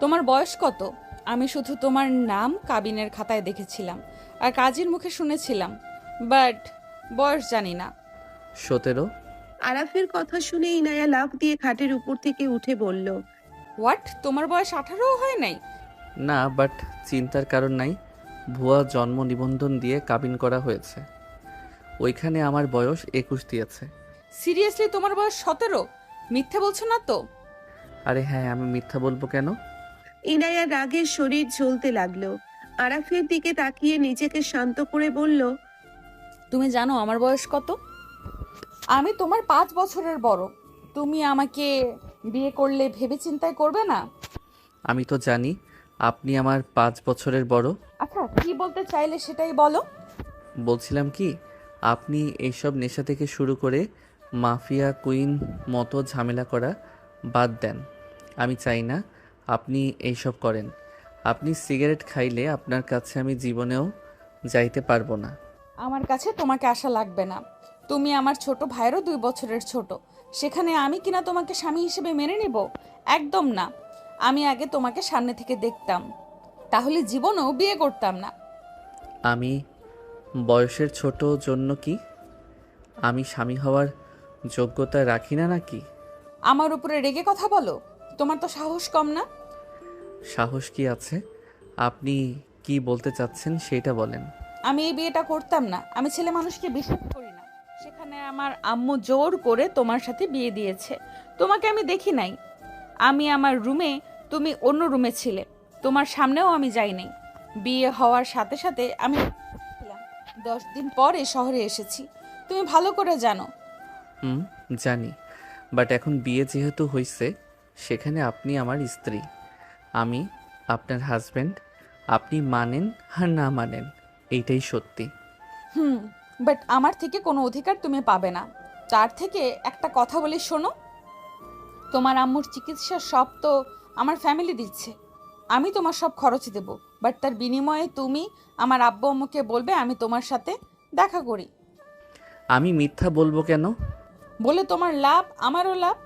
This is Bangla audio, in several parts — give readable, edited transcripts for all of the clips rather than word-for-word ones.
তোমার বয়স কত? আমি শুধু তোমার নাম কাবিনের খাতায় দেখেছিলাম আর কাজীর মুখে শুনেছিলাম, বাট বয়স জানি না। 17। আরাফের কথা শুনে ইনায়া লাফ দিয়ে খাটের উপর থেকে উঠে বলল, হোয়াট, তোমার বয়স 18ও হয় নাই? না, বাট চিন্তার কারণ নাই। ভুয়া জন্ম নিবন্ধন দিয়ে কাবিন করা হয়েছে। ওইখানে আমার বয়স 21 দিয়েছে। সিরিয়াসলি তোমার বয়স 17? মিথ্যে বলছো না তো? আরে হ্যাঁ, আমি মিথ্যা বলবো কেন? ইনায়া রাগের শরীর জ্বলতে লাগলো। আরাফের দিকে তাকিয়ে নিজেকে শান্ত করে বলল, তুমি জানো আমার বয়স কত? আমি তোমার 5 বছরের বড়। তুমি আমাকে বিয়ে করলে ভেবে চিন্তায় করবে না? আমি তো জানি আপনি আমার 5 বছরের বড়। আচ্ছা, কি বলতে চাইলে সেটাই বলো। বলছিলাম কি, আপনি এইসব নেশা থেকে শুরু করে মাফিয়া কুইন মতো ঝামেলা করা বাদ দেন। আমি চাই না আপনি এইসব করেন। আপনি সিগারেট খাইলে আপনার কাছে আমি জীবনেও যাইতে পারবো না। আমার কাছে তোমাকে আশা লাগবে না। তুমি আমার ছোট ভাইয়েরও 2 বছরের ছোট। সেখানে আমি কিনা তোমাকে স্বামী হিসেবে মেনে নিব? একদম না। আমি আগে তোমাকে সামনে থেকে দেখতাম, তাহলে জীবনেও বিয়ে করতাম না। আমি বয়সের ছোট জন্য কি আমি স্বামী হওয়ার যোগ্যতা রাখি না নাকি? আমার উপরে রেগে কথা বলো? তোমার তো সাহস কম না? সাহস কি আছে? আপনি কি বলতে চাচ্ছেন সেটা বলেন। আমি এই বিয়েটা করতাম না। আমি ছেলে মানুষকে বিশ্বাস করি না। সেখানে আমার আম্মু জোর করে তোমার সাথে বিয়ে দিয়েছে। তোমাকে আমি দেখি নাই। আমি আমার রুমে, তুমি অন্য রুমে ছিলে। তোমার সামনেও আমি যাই নাই। বিয়ে হওয়ার সাথে সাথে আমি ছিলাম। 10 দিন পরে শহরে এসেছি। তুমি ভালো করে জানো। হুম, জানি। বাট এখন বিয়ে যেহেতু হয়েছে, সেখানে আপনি আমার স্ত্রী, আমি আপনার হাজব্যান্ড। আপনি মানেন আর না মানেন, এইটাই সত্যি। হুম, বাট আমার থেকে কোনো অধিকার তুমি পাবে না। তার থেকে একটা কথা বলি শোনো। তোমার আম্মুর চিকিৎসার সব তো আমার ফ্যামিলি দিচ্ছে। আমি তোমার সব খরচ দেব, বাট তার বিনিময়ে তুমি আমার আব্বু আম্মুকে বলবে আমি তোমার সাথে দেখা করি। আমি মিথ্যা বলবো কেন? বলে তোমার লাভ, আমারও লাভ।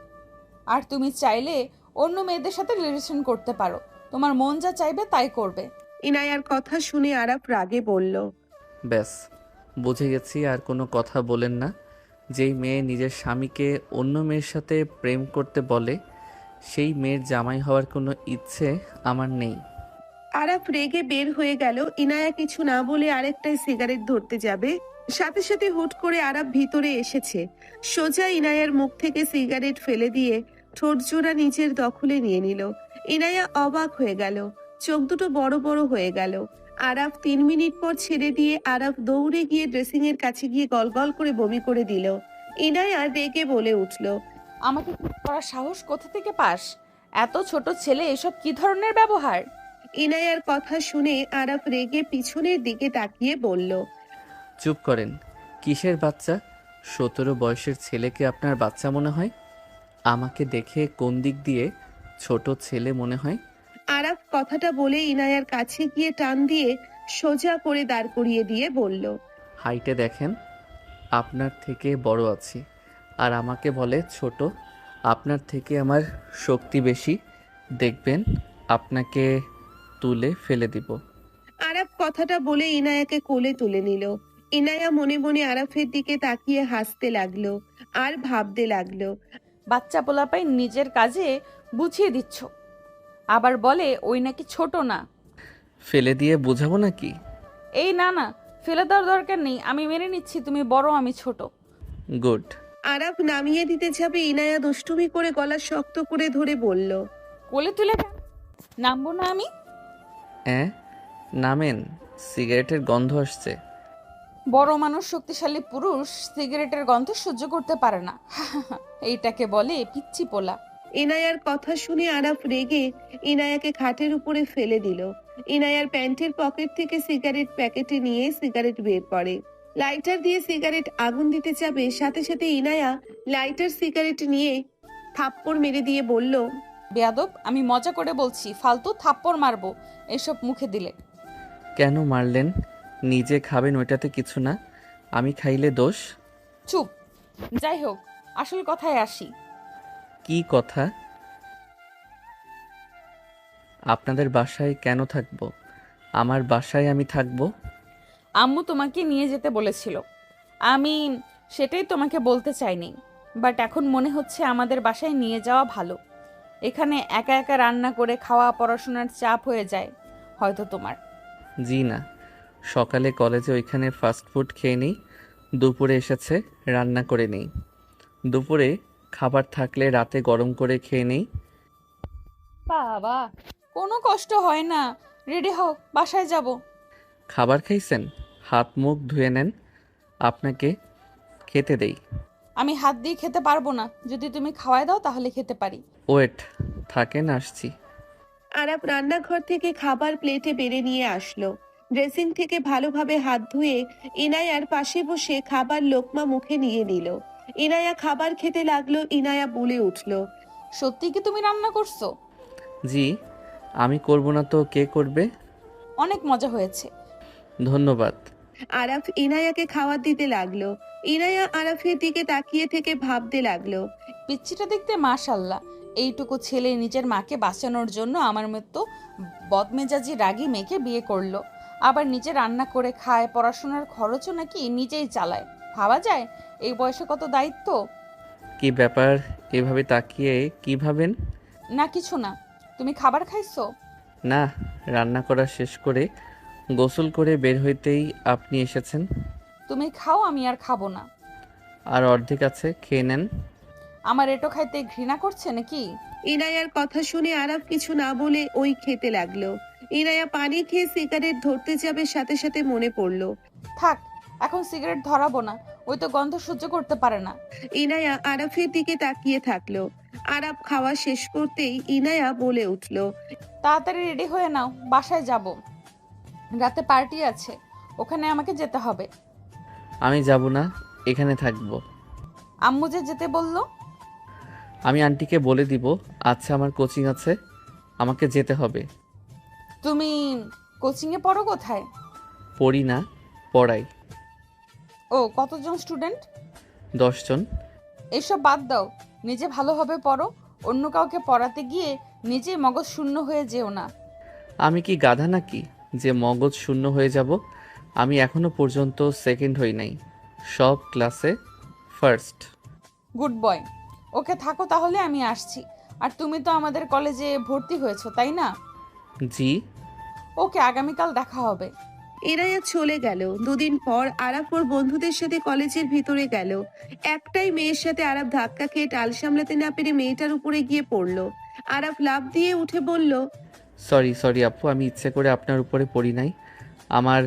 আর তুমি চাইলে অন্য মেয়েদের সাথে রিলেশন করতে পারো। তোমার মন যা চাইবে তাই করবে। ইনায়ার কথা শুনে আরাফ রাগে বলল, ব্যাস, বুঝে গেছি। আর কোনো কথা বলেন না। যেই মেয়ে নিজের স্বামীকে অন্য মেয়ের সাথে প্রেম করতে বলে, সেই মেয়ের জামাই হওয়ার কোনো ইচ্ছে আমার নেই। আরাফ রেগে বের হয়ে গেল। ইনায়া কিছু না বলে আরেকটাই সিগারেট ধরতে যাবে, সাথে সাথে হুট করে আরাফ ভিতরে এসেছে। সোজা ইনায়ার মুখ থেকে সিগারেট ফেলে দিয়ে ঠোঁট জোড়া নিজের দখলে নিয়ে নিল। ইনায়া অবাক হয়ে গেল, চোখ দুটো বড় বড় হয়ে গেল। আরাফ 3 মিনিট পর ছেড়ে দিয়ে আরাফ দৌড়ে গিয়ে ড্রেসিং এর কাছে গিয়ে গলগল করে বমি করে দিল। ইনায়া রেগে বলে উঠল, আমাকে কিস করার সাহস কোথা থেকে পাস? এত ছোট ছেলে, এসব কি ধরনের ব্যবহার? ইনায়ার কথা শুনে আরাফ রেগে পিছনের দিকে তাকিয়ে বলল, চুপ করেন। কিসের বাচ্চা? 17 বয়সের ছেলেকে আপনার বাচ্চা মনে হয়? আমাকে দেখে কোন দিক দিয়ে ছোট ছেলে মনে হয়? আরাফ কথাটা বলে ইনায়ার কাছে গিয়ে টান দিয়ে সোজা করে দাঁড় করিয়ে দিয়ে বলল, হাইটে দেখেন, আপনার থেকে বড় আছি, আর আমাকে বলে ছোট। আপনার থেকে আমার শক্তি বেশি। দেখবেন আপনাকে তুলে ফেলে দিব। আরাফ কথাটা বলে ইনায়াকে কোলে তুলে নিল। ইনায়া মনে মনে আরাফের দিকে তাকিয়ে হাসতে লাগলো আর ভাবতে লাগলো, বাচ্চা পোলাপাই নিজের কাজে বুঝিয়ে দিচ্ছ, আবার বলে ওই নাকি ছোট না। ফেলে দিয়ে বোঝাবো নাকি? এই না না, ফেলে দেওয়ার দরকার নেই। আমি মেনে নিচ্ছি তুমি বড়, আমি ছোট। গুড। আরাফ নামিয়ে দিতে যাবে, ইনায়া দুষ্টুমি করে গলা শক্ত করে ধরে বলল, কোলে তুলে নামবো না আমি। হ্যাঁ, নামেন। সিগারেটের গন্ধ আসছে। বড় মানুষ, শক্তিশালী পুরুষ সিগারেটের গন্ধ সহ্য করতে পারে না। এইটাকে বলে পিচ্চি পোলা। ইনায়ার কথা শুনে আরাফ রেগে ইনায়াকে খাটের উপরে ফেলে দিল। ইনায়ার প্যান্টের পকেট থেকে সিগারেট প্যাকেটে নিয়ে সিগারেট বের করে। লাইটার দিয়ে সিগারেট আগুন দিতে যাবে, সাথে সাথে ইনায়া লাইটার সিগারেট নিয়ে থাপ্পড় মেরে দিয়ে বলল, বেয়াদব, আমি মজা করে বলছি, ফালতু থাপ্পড় মারবো এসব মুখে দিলে। কেন মারলেন? নিজে খাবেন, ওইটাতে কিছু না। আমি খাইলে দোষ? চুপ। যাই হোক, আসল কথায় আসি। কি কথা? আপনাদের বাসায় কেন থাকবো? আমার বাসায় আমি থাকবো। আম্মু তোমাকে নিয়ে যেতে বলেছিল। আমি সেটাই তোমাকে বলতে চাইনি, বাট এখন মনে হচ্ছে আমাদের বাসায় নিয়ে যাওয়া ভালো। এখানে একা একা রান্না করে খাওয়া পড়াশোনার চাপ হয়ে যায় হয়তো তোমার। জি না, সকালে কলেজে ওইখানে ফাস্ট ফুড খেয়ে নিই, দুপুরে এসেছে রান্না করে নেই। দুপুরে খাবার থাকলে রাতে গরম করে খেয়ে নেই। বাবা, কোনো কষ্ট হয় না। রেডি হও, বাসায় যাব। খাবার খাইছেন? হাত মুখ ধুয়ে নেন, আপনাকে খেতে দেই। আমি হাত দিয়ে খেতে পারবো না, যদি তুমি খাওয়ায় দাও তাহলে খেতে পারি। ওয়েট, থাকেন আসছি। আরাপ রান্নাঘর থেকে খাবার প্লেটে বেড়ে নিয়ে আসলো। ড্রেসিং থেকে ভালোভাবে হাত ধুয়ে ইনায়ার পাশে বসে খাবার লোকমা মুখে নিয়ে নিল। ইনায়া খাবার খেতে লাগলো। ইনায়া বলে উঠলো, সত্যি কি তুমি রান্না করছো? জি, আমি করব না তো কে করবে? অনেক মজা হয়েছে। ধন্যবাদ। আরাফ ইনায়াকে খাবার দিতে লাগলো। ইনায়া আরাফের দিকে তাকিয়ে থেকে ভাবতে লাগলো, পিচ্চিটা দেখতে মাশাল্লাহ। এইটুকু ছেলে নিজের মাকে বাঁচানোর জন্য আমার মতো বদমেজাজি রাগী মেয়েকে বিয়ে করলো, আবার নিজে রান্না করে খায়, পড়াশোনার খরচও নাকি নিজেই চালায়। ভাবা যায় এই বয়সে কত দায়িত্ব। কি ব্যাপার, এভাবে তাকিয়ে কি ভাবেন? না কিছু না। তুমি খাবার খাইছো? না, রান্না করা শেষ করে গোসল করে বের হইতেই আপনি এসেছেন। তুমি খাও, আমি আর খাবো না। আর অর্ধেক আছে, খেয়ে নেন। আমার এটো খাইতে ঘৃণা করছে নাকি? ইনায়ার কথা শুনে আরাফ কিছু না বলে ওই খেতে লাগলো। ইনায়া পানি খেয়ে সিগারেট ধরতে যাবে, সাথে সাথে মনে পড়লো থাক, এখন সিগারেট ধরাবো না, ওই তো গন্ধ সহ্য করতে পারে না। ইনায়া আরাফের দিকে তাকিয়ে থাকলো। আরাফ খাওয়া শেষ করতেই ইনায়া বলে উঠলো, তাড়াতাড়ি রেডি হয়ে নাও, বাসায় যাব। রাতে পার্টি আছে, ওখানে আমাকে যেতে হবে। আমি যাব না, এখানে থাকবো। আম্মু যে যেতে বললো। আমি আন্টিকে বলে দিব। আচ্ছা, আমার কোচিং আছে, আমাকে যেতে হবে। তুমি কোচিংয়ে পড়ো কোথায়? পড়ি না, পড়াই। ও, কতজন স্টুডেন্ট? 10 জন। এসব বাদ দাও, নিজে ভালোভাবে পড়ো। অন্য কাউকে পড়াতে গিয়ে নিজে মগজ শূন্য হয়ে যেও না। আমি কি গাধা নাকি যে মগজ শূন্য হয়ে যাব? আমি এখনো পর্যন্ত সেকেন্ড হই নাই, সব ক্লাসে ফার্স্ট। Good boy. ওকে থাকো তাহলে, আমি আসছি। আর তুমি তো আমাদের কলেজে ভর্তি হয়েছো তাই না? জি। ওকে, আগামীকাল দেখা হবে। ইনায়া চলে গেল। দুদিন পর আরাফ ওর বন্ধুদের সাথে কলেজের ভিতরে গেল। একটাই মেয়ের সাথে আরাফ ধাক্কা খেয়ে টাল সামলাতে না পেরে মেয়েটার উপরে গিয়ে পড়লো। আরাফ লাফ দিয়ে উঠে বলল, সরি সরি আপু, আমি ইচ্ছে করে আপনার উপরে পড়ি নাই, আমার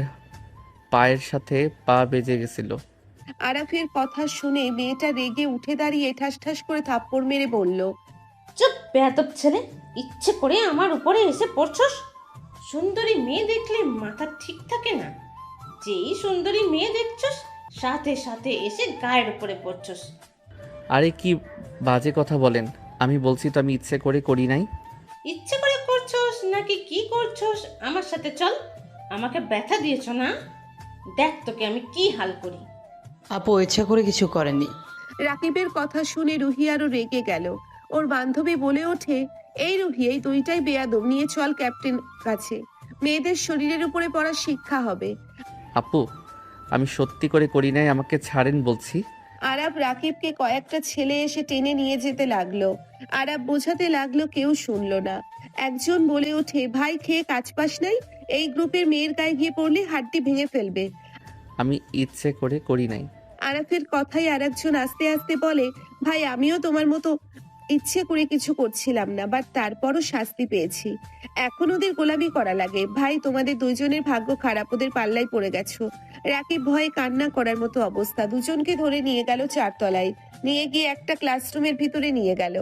পায়ের সাথে পা বেজে গেছিল। আরাফের কথা শুনে মেয়েটা রেগে উঠে দাঁড়িয়ে ঠাস ঠাস করে থাপ্পড় মেরে বলল, চুপ বেয়াদব ছেলে, ইচ্ছে করে আমার উপরে এসে পড়ছস? সুন্দরী মেয়ে দেখলে মাথা ঠিক থাকে না? যেই সুন্দরী মেয়ে দেখছস সাথে সাথে এসে গায়ের উপরে পড়ছস। আরে কি বাজে কথা বলেন, আমি বলছি তো আমি ইচ্ছে করে করি নাই। ইচ্ছে করে করছস নাকি কি করছস? আমার সাথে চল, আমাকে ব্যথা দিয়েছ না? দেখ তোকে আমি কি হাল করি। আপু ইচ্ছা করে কিছু করেনি। রাকিবের কথা শুনে রুহি আরো রেগে গেল। ওর বান্ধবী বলে ওঠে, এই রুহি, এই দুইটাই বেয়াদব, নিয়ে চল ক্যাপ্টেন কাছে, মেয়েদের শরীরের উপরে পড়া শিক্ষা হবে। আপু, আমি সত্যি করে করি নাই, আমাকে ছাড়েন বলছি। আরাব রাকিবকে কয়েকটা ছেলে এসে টেনে নিয়ে যেতে লাগলো। আরাব বোঝাতে লাগলো, কেউ শুনলো না। একজন বলে ওঠে, ভাই খেয়ে কাজ পাস নাই? এই গ্রুপের মেয়ের গায়ে গিয়ে পড়লে হাড্ডি ভেঙে ফেলবে। আমি ইচ্ছে করে করি নাই। আরাফের কথাই আরেকজন আস্তে আস্তে বলে, ভাই আমিও তোমার মতো ইচ্ছে করে কিছু করছিলাম না, বাট তারপরও শাস্তি পেয়েছি। এখন ওদের গোলামি করা লাগে। ভাই তোমাদের দুইজনের ভাগ্য খারাপ, ওদের পাল্লাই পড়ে গেছো। রাকিব ভয়ে কান্না করার মতো অবস্থা। দুজনকে ধরে নিয়ে গেল 4 তলায়, নিয়ে গিয়ে একটা ক্লাসরুমের ভিতরে নিয়ে গেল।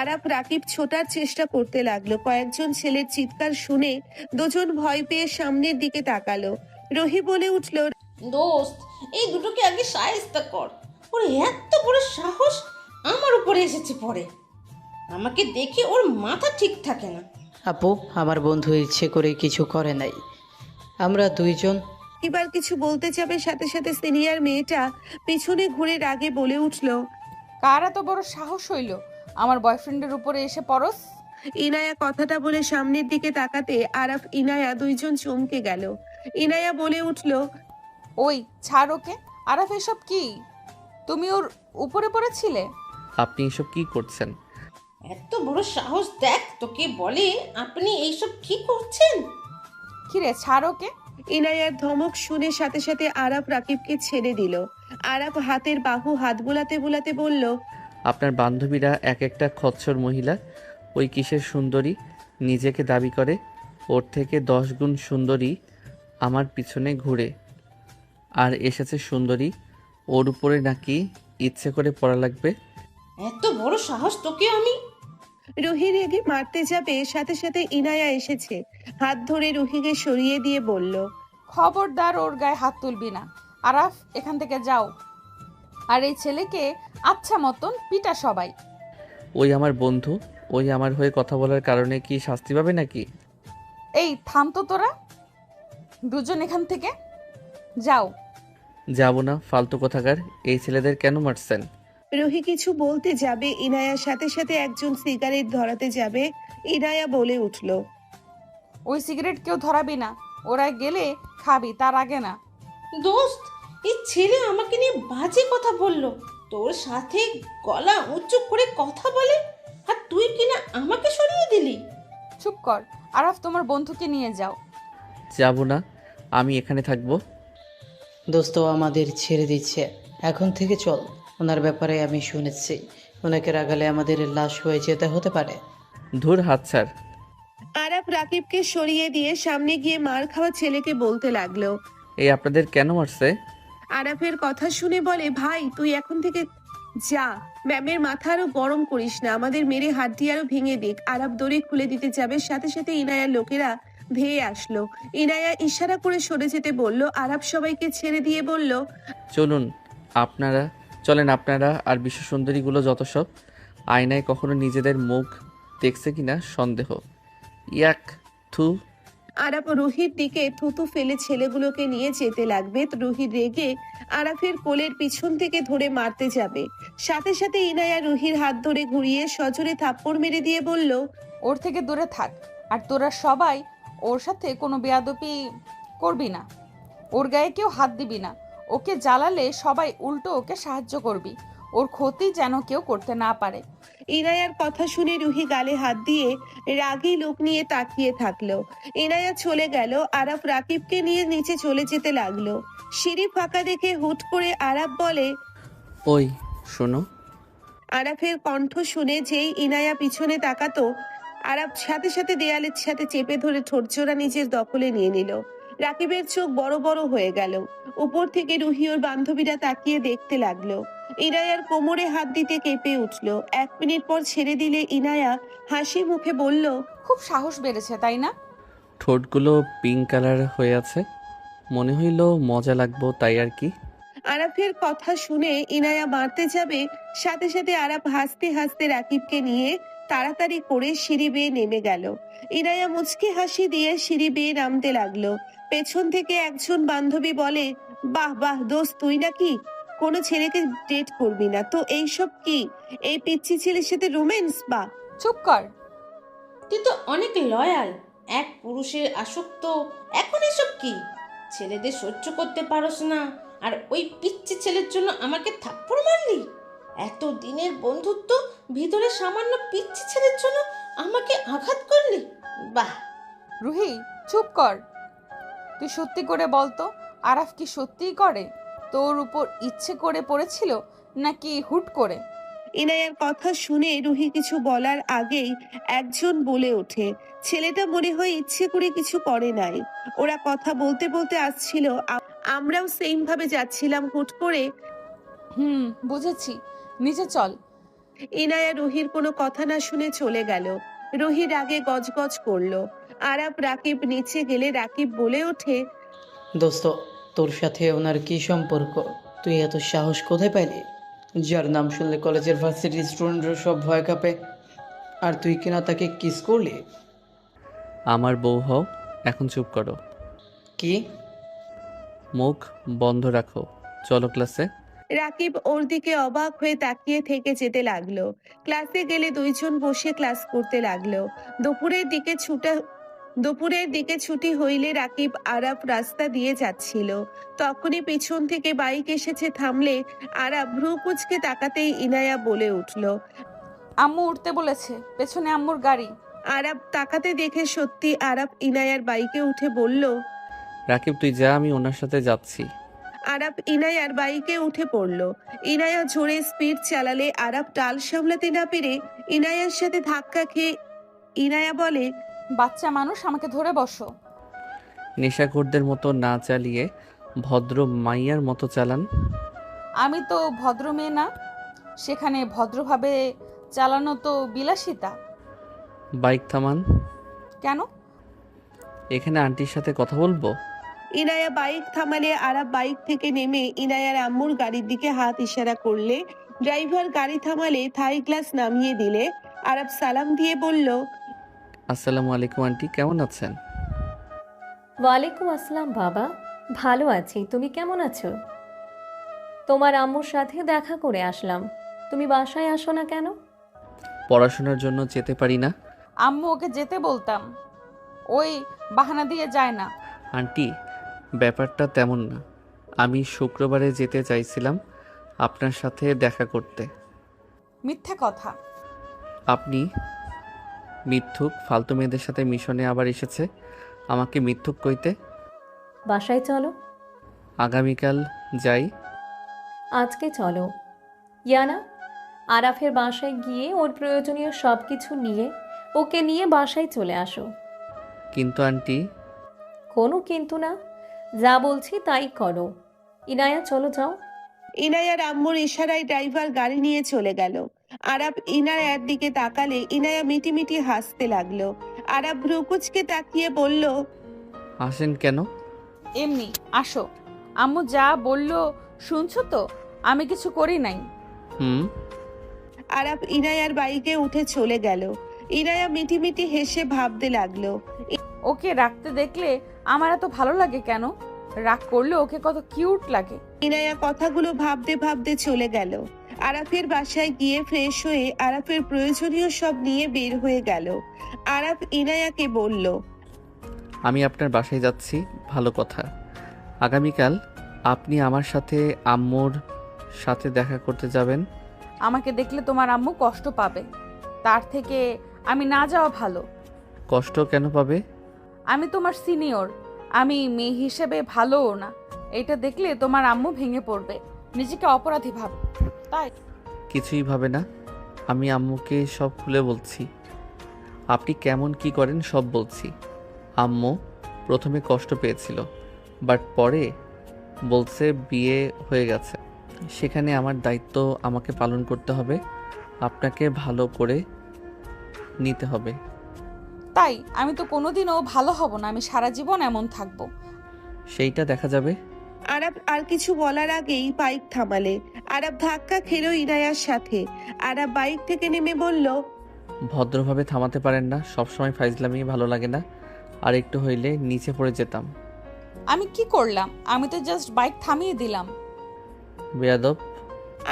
আরাফ রাকিব ছোটার চেষ্টা করতে লাগলো। কয়েকজন ছেলের চিৎকার শুনে দুজন ভয় পেয়ে সামনের দিকে তাকালো। রহি বলে উঠল, দোস্ত, এই দুটোকে আগে শায়েস্তা কর। ওর এত বড় সাহস আমার উপরে এসেছে পড়ে। আমাকে দেখে ওর মাথা ঠিক থাকে না। আপু আমার বন্ধু ইচ্ছে করে কিছু করে নাই, আমরা দুইজন। এবার কিছু বলতে যাবে, সাথে সাথে সিনিয়র মেয়েটা পিছনে ঘুরে রাগে বলে উঠল, কার এত বড় সাহস হইল আমার বয়ফ্রেন্ডের উপরে এসে পরস? ইনায়া কথাটা বলে সামনের দিকে তাকাতে আরাফ ইনায়া দুইজন চমকে গেল। ইনায়া বলে উঠল, ওই ছাড় ওকে। আরাফ এসব কি? তুমি ওর উপরে পড়েছিলে? আপনি এসব কি করছেন? এত বড় সাহস, দেখ তোকে বলে আপনি এইসব কি করছেন? কিরে ছাড় ওকে। ইনায়ার ধমক শুনে সাথে সাথে আরাফ রাকিবকে ছেড়ে দিল। আরাফ হাতের বাহু হাত বুলাতে বুলাতে বলল, আপনার বান্ধবীরা এক একটা খচ্চর মহিলা। ওই কিসের সুন্দরী নিজেকে দাবি করে, ওর থেকে 10 গুণ সুন্দরী আমার পিছনে ঘুরে আর এসেছে সুন্দরী, ওর উপরে নাকি ইচ্ছে করে পড়া লাগবে। এত বড় সাহস তোকে আমি! রুহি রেগে মারতে যাবে, সাথে সাথে ইনায়া এসেছে। হাত ধরে রুহিকে সরিয়ে দিয়ে বলল, খবরদার ওর গায়ে হাত তুলবি না। আরাফ এখান থেকে যাও। আর এই ছেলেকে আচ্ছা মতন পিটা সবাই। ওই আমার বন্ধু, ওই আমার হয়ে কথা বলার কারণে কি শাস্তি পাবে নাকি? এই থাম তো তোরা দুজন এখান থেকে যাও। যাব না, ফালতু কথাকার। এই ছেলেদের কেন মারছেন? রুহি কিছু বলতে যাবে, ইনায়ার সাথে সাথে একজন সিগারেট ধরাতে যাবে। ইনায়া বলে উঠল, ওই সিগারেট কেউ ধরাবি না, ওরা গেলে খাবি, তার আগে না। দোস্ত, এই ছেলে আমাকে নিয়ে বাজে কথা বলল, তোর সাথে গলা উঁচু করে কথা বলে, আর তুই কিনা আমাকে সরিয়ে দিলি। চুপ কর। আরাফ তোমার বন্ধুকে নিয়ে যাও। যাব না, আমি এখানে থাকবো। দোস্ত আমাদের ছেড়ে দিচ্ছে, এখন থেকে চল। ওনার ব্যাপারে আমি শুনেছি, ওনাকে রাগালে আমাদের লাশ হয়ে যেতে হতে পারে। ধুর, হাত ছাড়। আরাফ রাকিবকে সরিয়ে দিয়ে সামনে গিয়ে মার খাওয়া ছেলেকে বলতে লাগলো। এই আপনাদের কেন মারছে? আরাফের কথা শুনে বলে, ভাই তুই এখন থেকে যা, ম্যামের মাথা আরো গরম করিস না, আমাদের মেরে হাড্ডি আরো ভেঙে দিক। আরাফ দড়ি খুলে দিতে যাবে, সাথে সাথে ইনায়ার লোকেরা ধেয়ে আসলো। ইনায়া ইশারা করে সরে যেতে বলল। আরাফ সবাইকে ছেড়ে দিয়ে বলল, চলুন চলেন আপনারা আর বিশ্ব সুন্দরীগুলো যত সব। আয়নায় কখনো নিজেদের মুখ দেখছে কিনা সন্দেহ। ইয়াক, থু। আরাফ রুহির দিকে থুতু ফেলে ছেলেগুলোকে নিয়ে যেতে লাগবে। রুহি রেগে আরাফের কোলের পিছন থেকে ধরে মারতে যাবে, সাথে সাথে ইনায়া রুহির হাত ধরে ঘুরিয়ে সজোরে থাপ্পড় মেরে দিয়ে বলল, ওর থেকে দূরে থাক। আর তোরা সবাই ওর সাথে কোনো বেয়াদবি করবি না। ওর গায়ে কেউ হাত দিবি না। ওকে জ্বালালে সবাই উল্টো ওকে সাহায্য করবি। ওর ক্ষতি যেন কেউ করতে না পারে। ইনায়ার কথা শুনে রুহি গালে হাত দিয়ে রাগী লোক নিয়ে তাকিয়ে থাকলো। ইনায়া চলে গেল। আরাফ রাকিবকে নিয়ে নিচে চলে যেতে লাগলো। সিঁড়ি ফাঁকা দেখে হুট করে আরাফ বলে, ওই শোনো। আরাফের কণ্ঠ শুনে যেই ইনায়া পিছনে তাকাতো, আরাফ সাথে সাথে দেয়ালের সাথে চেপে ধরে ঠোঁটজোড়া নিজের দখলে নিয়ে নিল। রাকিবের চোখ বড় বড় হয়ে গেল। উপর থেকে রুহি ওর বান্ধবীরা তাকিয়ে দেখতে লাগলো। ইনায়ার কোমরে হাত দিতে কেঁপে উঠলো। 1 মিনিট পর ছেড়ে দিলে ইনায়া হাসি মুখে বলল, খুব সাহস বেড়েছে তাই না? ঠোঁটগুলো পিঙ্ক কালার হয়ে আছে, মনে হইল মজা লাগবো, তাই আর কি। আরাফের কথা শুনে ইনায়া মারতে যাবে, সাথে সাথে আরাফ হাসতে হাসতে রাকিবকে নিয়ে তাড়াতাড়ি করে সিঁড়ি বেয়ে নেমে গেল। ইনায়া মুচকি হাসি দিয়ে সিঁড়ি বেয়ে নামতে লাগলো। পেছন থেকে একজন বান্ধবী বলে, বাহ বাহ দোস্ত, তুই নাকি কোনো ছেলেকে ডেট করবি না তো? এইসব কি, এই পিচ্ছি ছেলের সাথে রোম্যান্স? বা চুপ কর। তুই তো অনেক লয়াল, এক পুরুষের আসক্ত, এখন এসব কি? ছেলেদের সহ্য করতে পারস না, আর ওই পিচ্ছি ছেলের জন্য আমাকে থাপ্পড় মারলি? এত দিনের বন্ধুত্ব ভিতরে সামান্য পিচ্ছি ছেলের জন্য আমাকে আঘাত করলি? বাহ! রুহি চুপ কর। তুই সত্যি করে বলতো, আরাফ কি সত্যিই করে? তোর উপর ইচ্ছে করে পড়েছিল নাকি হুট করে? ইনায়ার কথা শুনে রুহি কিছু বলার আগেই একজন বলে ওঠে, ছেলেটা মনে হয় ইচ্ছে করে কিছু করে নাই। ওরা কথা বলতে বলতে আসছিল, আমরাও সেম ভাবে যাচ্ছিলাম, হুট করে বুঝেছি, নিচে চল। ইনায়া রুহির কোনো কথা না শুনে চলে গেল। রুহির আগে গজগজ করলো। আরাফ রাকিব নিচে গেলে রাকিব বলে ওঠে, দোস্ত তোর সাথে ওনার কি সম্পর্ক? তুই এত সাহস কোথায় পাইলি? যার নাম শুনলে কলেজের ভার্সিটি স্টুডেন্টরা সব ভয় কাঁপে, আর তুই কিনা তাকে কিস করলি? আমার বউ হও, এখন চুপ করো। কি? মুখ বন্ধ রাখো, চলো ক্লাসে। রাকিব ওর দিকে অবাক হয়ে তাকিয়ে থেকে যেতে লাগলো। ক্লাসে গেলে দুইজন বসে ক্লাস করতে লাগলো। দুপুরের দিকে ছুটি হইলে রাকিব আরাফ রাস্তা দিয়ে যাচ্ছিল। তখনই পিছন থেকে বাইক এসেছে থামলে আরাফ ভ্রু কুঁচকে তাকাতেই ইনায়া বলে উঠল। আম্মু উঠতে বলেছে, পেছনে আম্মুর গাড়ি। আরাফ তাকাতে দেখে সত্যি আরাফ ইনায়ার বাইকে উঠে বলল। রাকিব তুই যা, আমি ওনার সাথে যাচ্ছি। আরাফ ইনায়ার বাইকে উঠে পড়ল। ইনায়া জোরে স্পিড চালালে আরাফ টাল সামলাতে না পেরে ইনায়ার সাথে ধাক্কা খেয়ে ইনায়া বলে, বাচ্চা মানুষ, আমাকে ধরে বসো। নেশাখোরদের মতো না চালিয়ে ভদ্র মাইয়ার মতো চালান। আমি তো ভদ্র মেয়ে না, সেখানে ভদ্রভাবে চালানো তো বিলাসিতা। বাইক থামান। কেন? এখানে আন্টির সাথে কথা বলবো। ইনায়া বাইক থামালে আরাফ বাইক থেকে নেমে ইনায়ার আম্মুর গাড়ির দিকে হাত ইশারা করলে ড্রাইভার গাড়ি থামালে থাই গ্লাস নামিয়ে দিলে আরাফ সালাম দিয়ে বলল, আসসালামু আলাইকুম আন্টি, কেমন আছেন? ওয়ালাইকুম আসসালাম বাবা, ভালো আছি। তুমি কেমন আছো? তোমার আম্মুর সাথে দেখা করে আসলাম। তুমি বাসায় আসো না কেন? পড়াশোনার জন্য যেতে পারি না। আম্মু ওকে যেতে বলতাম, ওই বাহানা দিয়ে যায় না। আন্টি, ব্যাপারটা তেমন না। আমি শুক্রবারে যেতে চাইছিলাম আপনার সাথে দেখা করতে। মিথ্যা কথা। আপনি মিথ্যুক, ফালতু মেয়েদের সাথে মিশনে আবার এসেছে আমাকে মিথ্যুক কইতে। বাসায় চলো। আগামীকাল যাই। আজকে চলো। ইয়ানা, আরাফের বাসায় গিয়ে ওর প্রয়োজনীয় সব কিছু নিয়ে ওকে নিয়ে বাসায় চলে আসো। কিন্তু আন্টি। কোনো কিন্তু না, যা বলছি তাই করো। ইনায়া চলো যাও। ইনায়ার আম্মুর ইশারায় ড্রাইভার গাড়ি নিয়ে চলে গেল। আরাফ ইনায়ার দিকে তাকালে ইনায়া মিটিমিটি হাসতে লাগলো। আরাফ ভ্রু কুঁচকে তাকিয়ে বলল, আসেন কেন? এমনি আসো। আম্মু যা বললো শুনছো তো? আমি কিছু করি নাই। হুম। আরাফ ইনায়ার বাইকে উঠে চলে গেল। ইনায়া মিটিমিটি হেসে ভাবতে লাগলো, ওকে রাখতে দেখলে আমার এত ভালো লাগে কেন? রাগ করলে ওকে কত কিউট লাগে। ইনায়া কথাগুলো ভাবতে ভাবতে চলে গেল। আরাফের বাসায় গিয়ে ফ্রেশ হয়ে আরাফের প্রয়োজনীয় সব নিয়ে বের হয়ে গেল। আরাফ ইনায়াকে বলল, আমি আপনার বাসায় যাচ্ছি, ভালো কথা। আগামীকাল আপনি আমার সাথে আম্মুর সাথে দেখা করতে যাবেন। আমাকে দেখলে তোমার আম্মু কষ্ট পাবে, তার থেকে আমি না যাওয়া ভালো। কষ্ট কেন পাবে? আমি তোমার সিনিয়র, আমি মেয়ে হিসেবে ভালোও না। এটা দেখলে তোমার আম্মু ভেঙে পড়বে, নিজেকে অপরাধী ভাবে। তাই কিছুই ভাবে না। আমি আম্মুকে সব খুলে বলছি। আপনি কেমন কি করেন সব বলছি। আম্মু প্রথমে কষ্ট পেয়েছিল, বাট পরে বলছে বিয়ে হয়ে গেছে, সেখানে আমার দায়িত্ব আমাকে পালন করতে হবে, আপনাকে ভালো করে নিতে হবে। তাই আমি তো কোনোদিনও ভালো হব না, আমি সারা জীবন এমন থাকবো। সেইটা দেখা যাবে। আরাফ আর কিছু বলার আগেই বাইক থামালে। আরাফ ধাক্কা খেলো ইনায়ার সাথে। আরাফ বাইক থেকে নেমে বলল, ভদ্রভাবে থামাতে পারেন না? সবসময় ফাইজলামি ভালো লাগে না। আর একটু হইলে নিচে পড়ে যেতাম। আমি কি করলাম? আমি তো জাস্ট বাইক থামিয়ে দিলাম। বেয়াদব।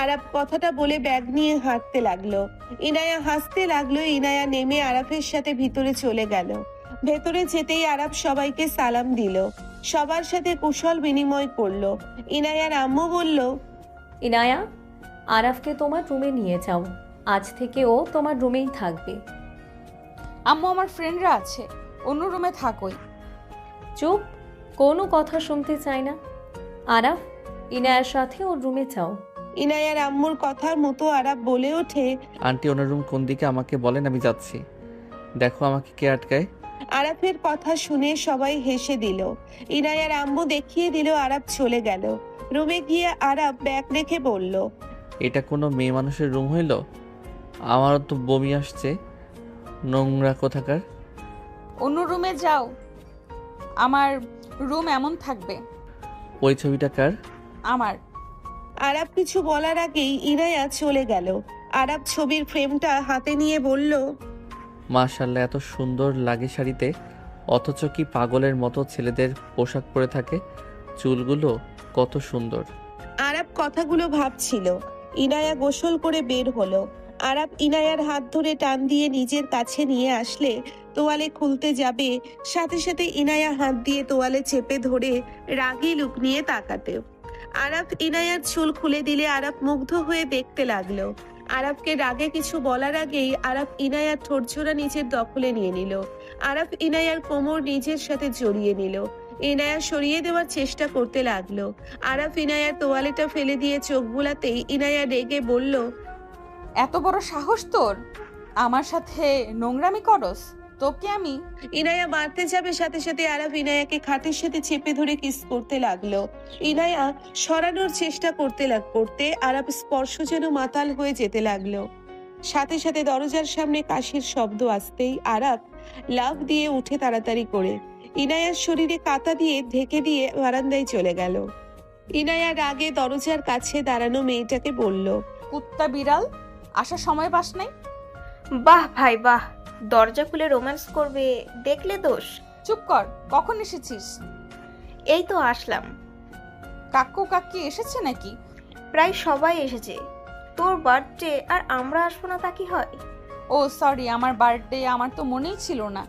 আরাফ কথাটা বলে ব্যাগ নিয়ে হাঁটতে লাগলো। ইনায়া হাসতে লাগলো। ইনায়া নেমে আরাফের সাথে ভিতরে চলে গেল। ভেতরে যেতেই আরাফ সবাইকে সালাম দিল, সবার সাথে কুশল বিনিময় করলো। ইনায়ার আম্মু বলল, ইনায়া, আরাফকে তোমার রুমে নিয়ে যাও। আজ থেকে ও তোমার রুমেই থাকবে। আম্মু আমার ফ্রেন্ডরা আছে, অন্য রুমে থাকোই। চুপ, কোনো কথা শুনতে চাই না। আরাফ, ইনায়ার সাথে ওর রুমে যাও। ইনায়ার আম্মুর কথার মতো আরাফ বলে ওঠে, আন্টি ওনার রুম কোন দিকে আমাকে বলেন, আমি যাচ্ছি। দেখো আমাকে কে আটকায়। আরাফের কথা শুনে সবাই হেসে দিল। ইনায়ার আম্মু দেখিয়ে দিল আরাফ চলে গেল। রুমে গিয়ে আরাফ ব্যাগ রেখে বলল, এটা কোনো মেয়ে মানুষের রুম হইল? আমারও তো বমি আসছে, নোংরা কোথাকার। অন্য রুমে যাও, আমার রুম এমন থাকবে। ওই ছবিটা কার? আমার। আরাফ কিছু বলার আগেই ইনায়া চলে গেল। আরাফ ছবির ফ্রেমটা হাতে নিয়ে বলল, মাশাআল্লাহ, এত সুন্দর লাগে শাড়িতে, অথচ কি পাগলের মতো ছেলেদের পোশাক পরে থাকে। চুলগুলো কত সুন্দর। আরাফ কথাগুলো ভাবছিল। ইনায়া গোসল করে বের হলো। আরাপ ইনায়ার হাত ধরে টান দিয়ে নিজের কাছে নিয়ে আসলে তোয়ালে খুলতে যাবে, সাথে সাথে ইনায়া হাত দিয়ে তোয়ালে চেপে ধরে রাগী লুক নিয়ে তাকাতে। আরাপ ইনায়ার চুল খুলে দিলে আরাপ মুগ্ধ হয়ে দেখতে লাগলো। আরাপকে রাগে কিছু বলার আগেই আরাপ ইনায়ার ঠোঁটজোড়া নিজের দখলে নিয়ে নিল। আরাপ ইনায়ার কোমর নিজের সাথে জড়িয়ে নিল। ইনায়া সরিয়ে দেওয়ার চেষ্টা করতে লাগলো। আরাপ ইনায়ার তোয়ালেটা ফেলে দিয়ে চোখ বুলাতেই ইনায়া রেগে বলল, এত বড় সাহস তোর, আমার সাথে নোংরামি করস? তোকে আমি। ইনায়া মারতে যাবে, সাথে সাথে আরাপ ইনায়াকে খাটের সাথে চেপে ধরে কিস করতে লাগলো। ইনায়া সরানোর চেষ্টা করতে আরাপ স্পর্শ যেন মাতাল হয়ে যেতে লাগলো। সাথে সাথে দরজার সামনে কাশির শব্দ আসতেই আরাপ লাফ দিয়ে উঠে তাড়াতাড়ি করে ইনায়ার শরীরে কাঁথা দিয়ে ঢেকে দিয়ে বারান্দায় চলে গেল। ইনায়া রাগে দরজার কাছে দাঁড়ানো মেয়েটাকে বলল, কুত্তা বিড়াল, আসার সময় পাস নাই? বাহ ভাই বাহ, দরজা খুলে রোম্যান্স করবে দেখলে দোষ। চুপ কর, কখন এসেছিস? এই তো আসলাম। কাকু কাকি এসেছে নাকি? প্রায় সবাই এসেছে। তোর বার্থডে আর আমরা আসবো না তা কি হয়? ও সরি, আমার বার্থডে, আমার তো মনেই ছিল না।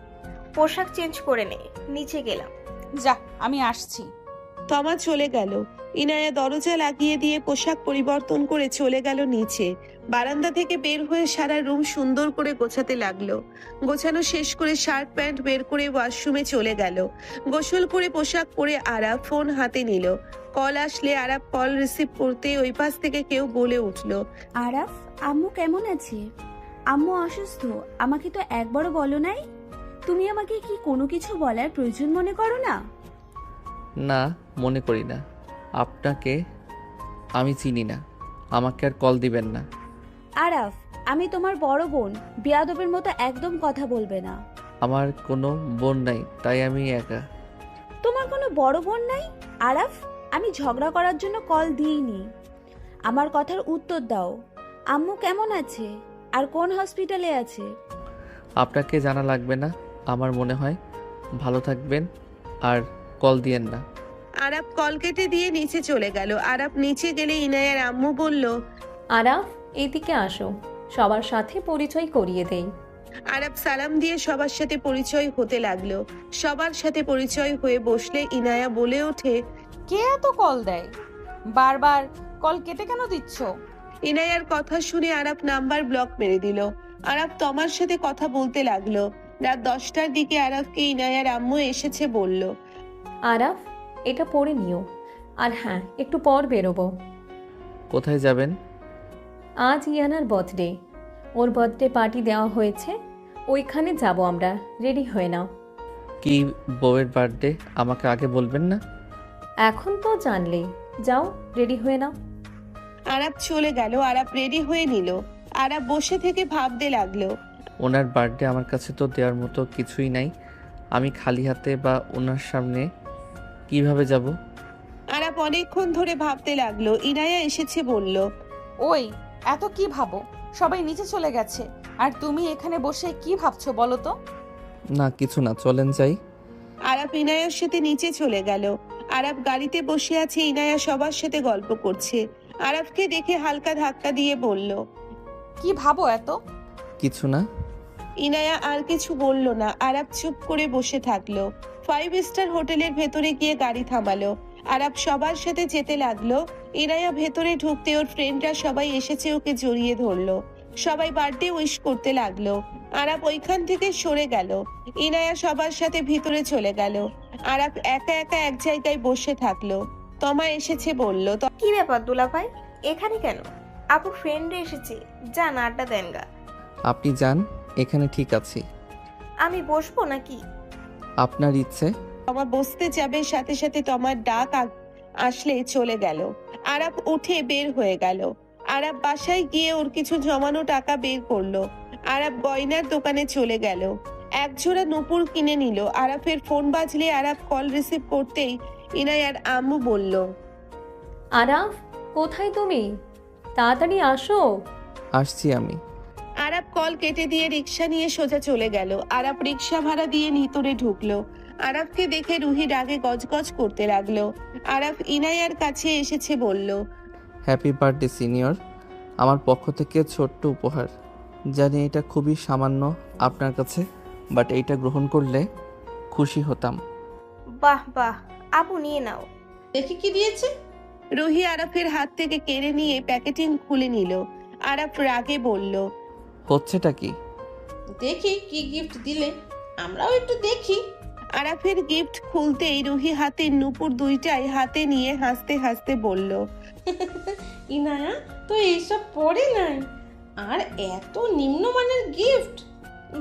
পোশাক চেঞ্জ করে নে, নিচে গেলাম। যা, আমি আসছি। তমা চলে গেল। ইনায়া দরজা লাগিয়ে দিয়ে পোশাক পরিবর্তন করে চলে গেল নিচে। বারান্দা থেকে বের হয়ে সারা রুম সুন্দর করে গোছাতে লাগলো। গোছানো শেষ করে শার্ট প্যান্ট বের করে ওয়াশরুমে চলে গেল। গোসল করে পোশাক পরে আরাপ ফোন হাতে নিল। কল আসলে আরাপ কল রিসিভ করতে ওই পাশ থেকে কেউ বলে উঠলো, আরাফ, আম্মু কেমন আছে? আম্মু অসুস্থ, আমাকে তো একবারও বলো নাই। তুমি আমাকে কি কোনো কিছু বলার প্রয়োজন মনে করো না? না, মনে করি না। আপনাকে আমি চিনি না, আমাকে আর কল দিবেন না। আরাফ, আমি তোমার বড় বোন, বেয়াদবের মতো একদম কথা বলবে না। আমার কোনো বোন নাই, তাই আমি একা। তোমার কোনো বড় বোন নাই? আরাফ, আমি ঝগড়া করার জন্য কল দিইনি। আমার কথার উত্তর দাও। আম্মু কেমন আছে আর কোন হসপিটালে আছে? আপনাকে জানা লাগবে না। আমার মনে হয় ভালো থাকবেন আর কল দিয়েন না। আরাপ কল কেটে দিয়ে নিচে চলে গেল। আরাপ নিচে গেলে ইনায়ার আম্মু বলল, আরাফ, এদিকে আসো, সবার সাথে পরিচয় করিয়ে দেই। আরাপ সালাম দিয়ে সবার সাথে পরিচয় হতে লাগলো। সবার সাথে পরিচয় হয়ে বসলে ইনায়া বলে ওঠে, কে এত কল দেয়? বারবার কল কেটে কেন দিচ্ছ? ইনায়ার কথা শুনে আরাপ নাম্বার ব্লক মেরে দিল। আরাপ তমার সাথে কথা বলতে লাগলো। রাত 10টার দিকে আরাফকে ইনায়ার আম্মু এসেছে বলল, আরাফ, এটা পড়ে নিও। আর হ্যাঁ, একটু পর বেরোবো। কোথায় যাবেন? আজ ইয়ানার বার্থডে, ওর বার্থডে পার্টি দেওয়া হয়েছে, ওইখানে যাব আমরা। রেডি হয়ে নাও। কি বউয়ের বার্থডে, আমাকে আগে বলবেন না? এখন তো জানলেই, যাও রেডি হয়ে নাও। আরাপ চলে গেল। আরাপ রেডি হয়ে নিল। আরাপ বসে থেকে ভাবতে লাগলো, ওনার বার্থডে, আমার কাছে তো দেওয়ার মতো কিছুই নাই। আমি খালি হাতে বা ওনার সামনে কিভাবে যাব? আরাপ অনেকক্ষণ ধরে ভাবতে লাগলো। ইনায়া এসেছে বলল, ওই, এত কি ভাবো? সবাই নিচে চলে গেছে, আর তুমি এখানে বসে কি ভাবছো বলো তো? না, কিছু না, চলেন যাই। আরাপ ইনায়ার সাথে নিচে চলে গেল। আরাপ গাড়িতে বসে আছে, ইনায়া সবার সাথে গল্প করছে। আরাপকে দেখে হালকা ধাক্কা দিয়ে বলল, কি ভাবো এত? কিছু না। ইনায়া আর কিছু বলল না। আরাপ চুপ করে বসে থাকলো। 5 স্টার হোটেলের ভেতরে গিয়ে গাড়ি থামালো। আরাপ সবার সাথে যেতে লাগলো। ইনায়া ভেতরে ঢুকতে ওর ফ্রেন্ডরা সবাই এসেছে, ওকে জড়িয়ে ধরলো। সবাই বার্থডে উইশ করতে লাগলো। আরাপ ওইখান থেকে সরে গেল। ইনায়া সবার সাথে ভিতরে চলে গেল। আরাপ একা একা এক জায়গায় বসে থাকলো। তমা এসেছে বলল, কি ব্যাপার দুলা ভাই, এখানে কেন? আপু ফ্রেন্ডে এসেছে, যান আড্ডা দেন গা। আপনি যান, এখানে ঠিক আছি। আমি বসবো নাকি? আপনার ইচ্ছে। তমা বসতে যাবে, সাথে সাথে তমার ডাক আসলে চলে গেল। আরাপ উঠে বের হয়ে গেল। আরাপ বাসায় গিয়ে ওর কিছু জমানো টাকা বের করলো। আরাপ গয়নার দোকানে চলে গেল। একজোড়া নূপুর কিনে নিল। আরাফের ফোন বাজলে আরাপ কল রিসিভ করতেই ইনায়ার আম্মু বলল, আরাফ, কোথায় তুমি? তাড়াতাড়ি আসো। আসছি আমি। আরাপ কল কেটে দিয়ে রিক্সা নিয়ে সোজা চলে গেল। আরাপ রিক্সা ভাড়া দিয়ে ভিতরে ঢুকলো। আরাফকে দেখে রুহি রাগে গজগজ করতে লাগলো। আরাফ ইনায়ার কাছে এসেছে বলল, হ্যাপি বার্থডে সিনিয়র। আমার পক্ষ থেকে ছোট্ট উপহার। জানি এটা খুবই সামান্য আপনার কাছে, বাট এইটা গ্রহণ করলে খুশি হতাম। বাহ বাহ, আপু নিয়ে নাও। দেখি কি দিয়েছে। রুহি আরাফের হাত থেকে কেড়ে নিয়ে প্যাকেটিং খুলে নিল। আরাফ রাগে বলল, হচ্ছেটা কি? দেখি কি গিফট দিলে, আমরাও একটু দেখি। আরাফের গিফট খুলতেই রুহি হাতের নুপুর দুইটাই হাতে নিয়ে হাসতে হাসতে বলল, ইনায়া তো এইসব পড়ে নাই, আর এত নিম্নমানের গিফট।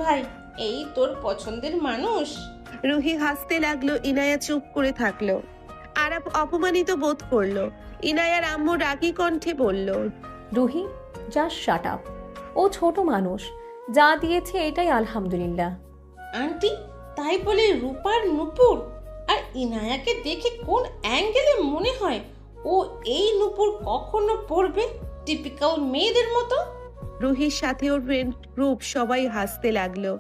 ভাই, এই তোর পছন্দের মানুষ। রুহি হাসতে লাগলো। ইনায়া চুপ করে থাকলো। আরাফ অপমানিত বোধ করলো। ইনায়ার আম্মু রাগী কণ্ঠে বলল, রুহি, জাস্ট শাট আপ। ও ছোট মানুষ, যা দিয়েছে এটাই আলহামদুলিল্লাহ। আন্টি, তাই বলে রূপার নূপুর? আর ইনায়াকে দেখে কোন অ্যাঙ্গেলে মনে হয় ও এই নূপুর কখনো পরবে? টিপিক্যাল মেয়েদের মতো। রুহির সাথে ওর ফ্রেন্ড গ্রুপ সবাই হাসতে লাগলো।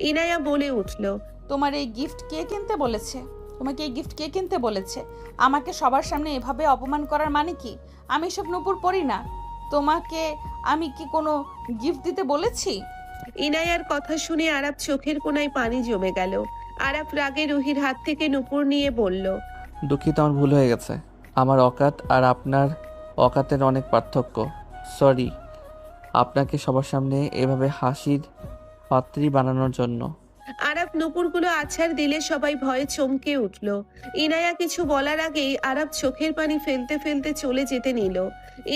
ইনায়া বলে উঠলো, তোমার এই গিফট কে কিনতে বলেছে? তোমাকে এই গিফট কে কিনতে বলেছে? আমাকে সবার সামনে এভাবে অপমান করার মানে কি? আমি সব নূপুর পরি না। তোমাকে আমি কি কোনো গিফট দিতে বলেছি? ইনায়ার কথা শুনে আরাফ চোখের কোণায় পানি জমে গেল। আরাফ রাগে রুহির হাত থেকে নুপুর নিয়ে বলল, দুঃখিত, আমার ভুল হয়ে গেছে। আমার অকাত আর আপনার অকাতের অনেক পার্থক্য। সরি আপনাকে সবার সামনে এভাবে হাসির পাত্রী বানানোর জন্য। আরাফ নুপুরগুলো আছাড় দিলে সবাই ভয়ে চমকে উঠল। ইনায়া কিছু বলার আগেই আরাফ চোখের পানি ফেলতে ফেলতে চলে যেতে নিল।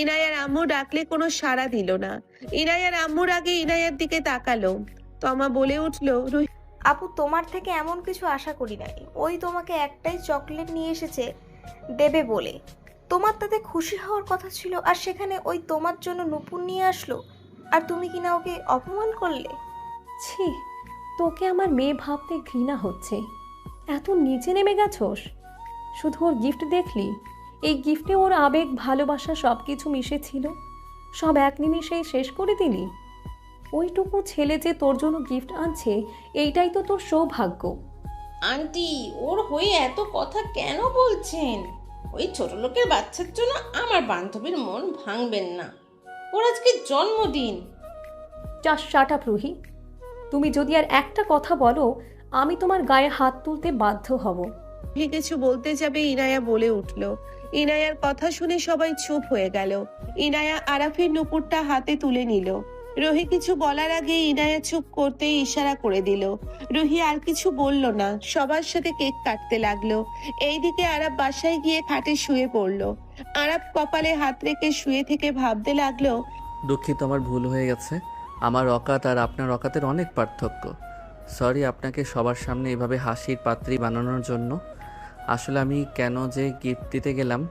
ইনায়ার আম্মু ডাকলে কোনো সাড়া দিল না। ইনায়ার আম্মুর আগে ইনায়ার দিকে তাকালো। তমা বলে উঠল, আপু, তোমার থেকে এমন কিছু আশা করি নাই। ওই তোমাকে একটাই চকলেট নিয়ে এসেছে দেবে বলে। তোমার তাতে খুশি হওয়ার কথা ছিল, আর সেখানে ওই তোমার জন্য নূপুর নিয়ে আসলো, আর তুমি কিনা ওকে অপমান করলে। ছি, তোকে আমার মেয়ে ভাবতে ঘৃণা হচ্ছে। এত নিচে নেমে গেছোস? শুধু ওর গিফট দেখলি? এই গিফটে ওর আবেগ, ভালোবাসা সব কিছু মিশেছিল, সব এক নিমিষেই শেষ করে দিলি। ওইটুকু ছেলে যে তোর জন্য গিফট আনছে, এইটাই তো তোর সৌভাগ্য। আন্টি, ওর হয়ে এত কথা কেন বলছেন? ওই ছোট লোকের বাচ্চার জন্য আমার বান্ধবীর মন ভাঙবেন না। ওর আজকে জন্মদিন। Just shut up Ruhi. তুমি যদি আর একটা কথা বলো, আমি তোমার গায়ে হাত তুলতে বাধ্য হব। রুহি কিছু বলতে যাবে ইনায়া বলে উঠল। ইনায়ার কথা শুনে সবাই চুপ হয়ে গেল। ইনায়া আরাফের নুপুরটা হাতে তুলে নিল। রুহি কিছু বলার আগে ইনায়া চুপ করতেই ইশারা করে দিল। রুহি আর কিছু বলল না, সবার সাথে কেক কাটতে লাগলো। এইদিকে আরাফ বাসায় গিয়ে খাটে শুয়ে পড়লো। আরাফ কপালে হাত রেখে শুয়ে থেকে ভাবতে লাগলো, দুঃখিত, আমার ভুল হয়ে গেছে। আমার অকাত আর আপনার অকাতের অনেক পার্থক্য। সরি আপনাকে সবার সামনে এভাবে হাসির পাত্রী বানানোর জন্য। আসলে আমি কেন যে গিফট দিতে গেলাম,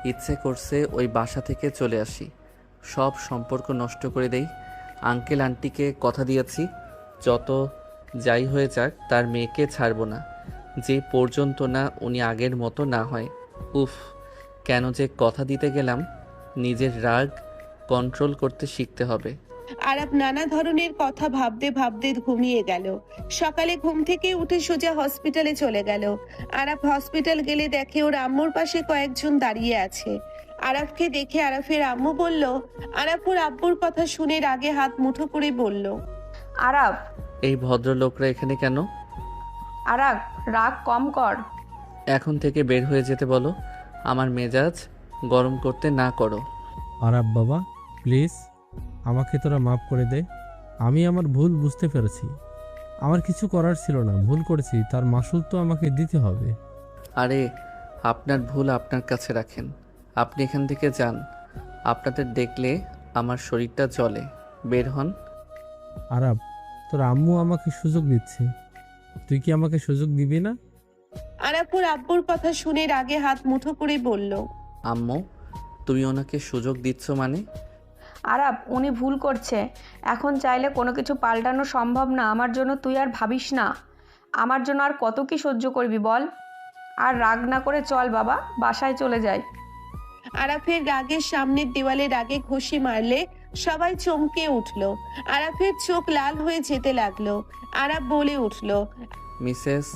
ইচ্ছে করছে ওই বাসা থেকে চলে আসি, সব সম্পর্ক নষ্ট করে দেই। আঙ্কেল আন্টিকে কথা দিয়েছি, যত যাই হয়ে যাক তার মেয়েকে ছাড়বো না, যে পর্যন্ত না উনি আগের মতো না হয়। উফ, কেন যে কথা দিতে গেলাম। নিজের রাগ কন্ট্রোল করতে শিখতে হবে। আরাফ নানা ধরনের কথা ভাবতে ভাবতে ঘুমিয়ে গেল। সকালে ঘুম থেকে উঠে সোজা হসপিটালে চলে গেল। আরাফ হসপিটাল গেলে দেখে ওর আম্মুর পাশে কয়েকজন দাঁড়িয়ে আছে। আরাফকে দেখে আরাফের আম্মু বলল, আরাফ ওর আব্বুর কথা শুনে রাগে হাত মুঠো করে বলল, আরাফ, এই ভদ্রলোকরা এখানে কেন? আরাফ, রাগ কম কর। এখন থেকে বের হয়ে যেতে বলো। আমার মেজাজ গরম করতে না করো। আরাব বাবা, প্লিজ আমাকে তোরা মাফ করে দে। আমি আমার ভুল বুঝতে পেরেছি। আমার কিছু করার ছিল না, ভুল করেছি, তার মাসুল তো আমাকে দিতে হবে। আরে আপনার ভুল আপনার কাছে রাখেন, আপনি এখান থেকে যান। আপনাদের দেখলে আমার শরীরটা জ্বলে। বের হন। আরাব, তোর আম্মু আমাকে সুযোগ দিচ্ছে, তুই কি আমাকে সুযোগ দিবি না? আরাফ ওর আব্বুর কথা শুনে রাগে হাত মুঠো করে বলল, আম্মু, তুমি ওনাকে সুযোগ দিচ্ছ মানে? আরাফ, উনি ভুল করছে। এখন চাইলে কোনো কিছু পাল্টানো সম্ভব না। আমার জন্য তুই আর ভাবিস না। আমার জন্য আর কত কি সহ্য করবি বল? আর রাগ না করে চল বাবা, বাসায় চলে যাই। আরাফের রাগের সামনের দেওয়ালে রাগে ঘষি মারলে সবাই চমকে উঠল। আরাফের চোখ লাল হয়ে যেতে লাগলো। আরাফ বলে উঠল, মিসেস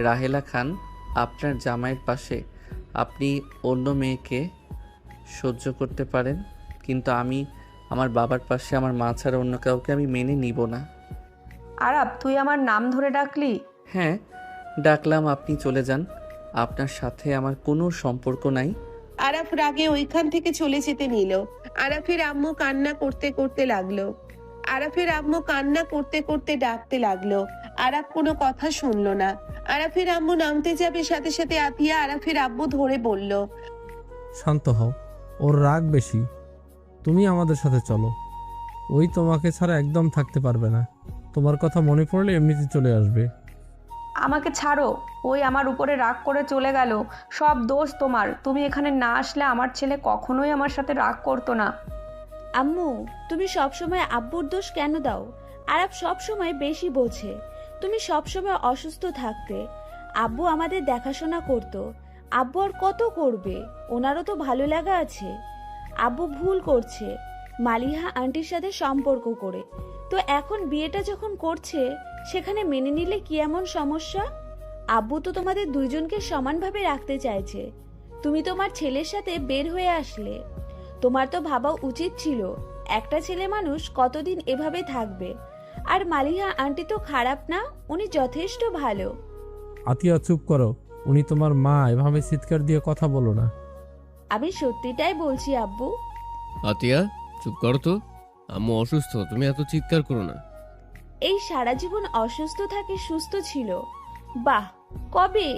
রাহেলা খান, আপনার জামাইয়ের পাশে আপনি অন্য মেয়েকে সহ্য করতে পারেন, কিন্তু আমি আমার বাবার পাশে আমার মা ছাড়া অন্য কাউকে আমি মেনে নিব না। আরাব, তুই আমার নাম ধরে ডাকলি? হ্যাঁ, ডাকলাম, আপনি চলে যান। আপনার সাথে আমার কোনো সম্পর্ক নাই। আরাফ রাগে ওইখান থেকে চলে যেতে নিল। আরাফের আম্মু কান্না করতে করতে লাগলো। আরাফের আম্মু কান্না করতে করতে ডাকতে লাগলো। আরাফ কোনো কথা শুনলো না। আরাফের আম্মু নামতে যাবে, সাথে সাথে আতিয়া আরাফের আব্বু ধরে বলল, শান্ত হও, ওর রাগ বেশি। তুমি আমাদের সাথে চলো। ওই তোমাকে ছাড়া একদম থাকতে পারবে না। তোমার কথা মনে পড়লে এমনিতে চলে আসবে। আমাকে ছাড়ো, ওই আমার উপরে রাগ করে চলে গেল। সব দোষ তোমার। তুমি এখানে না আসলে আমার ছেলে কখনোই আমার সাথে রাগ করতো না। আম্মু, তুমি সবসময় আব্বুর দোষ কেন দাও? আরাব সবসময় বেশি বোঝে। তুমি সবসময় অসুস্থ থাকতে আব্বু আমাদের দেখাশোনা করতো। আব্বু আর কত করবে? ওনারও তো ভালো লাগা আছে। আব্বু ভুল করছে মালিহা আন্টির সাথে সম্পর্ক করে। তো এখন বিয়েটা যখন করছে, সেখানে মেনে নিলে কি এমন সমস্যা? আব্বু তো তোমাদের দুইজনকে সমানভাবে রাখতে চাইছে। তুমি তোমার ছেলের সাথে বের হয়ে আসলে। তোমার তো ভাবা উচিত ছিল একটা ছেলে মানুষ কতদিন এভাবে থাকবে। আর মালিহা আন্টি তো খারাপ না, উনি যথেষ্ট ভালো। আতিয়া, চুপ করো। উনি তোমার মা, এভাবে চিৎকার দিয়ে কথা বলো না। আমি সত্যিটাই বলছি আব্বু। আতিয়া, চুপ করো তো। আম্মু অসুস্থ, তুমি এত চিৎকার করো না। এই সারা জীবন অসুস্থ থাকে সুস্থ ছিল। বাহ, কবে?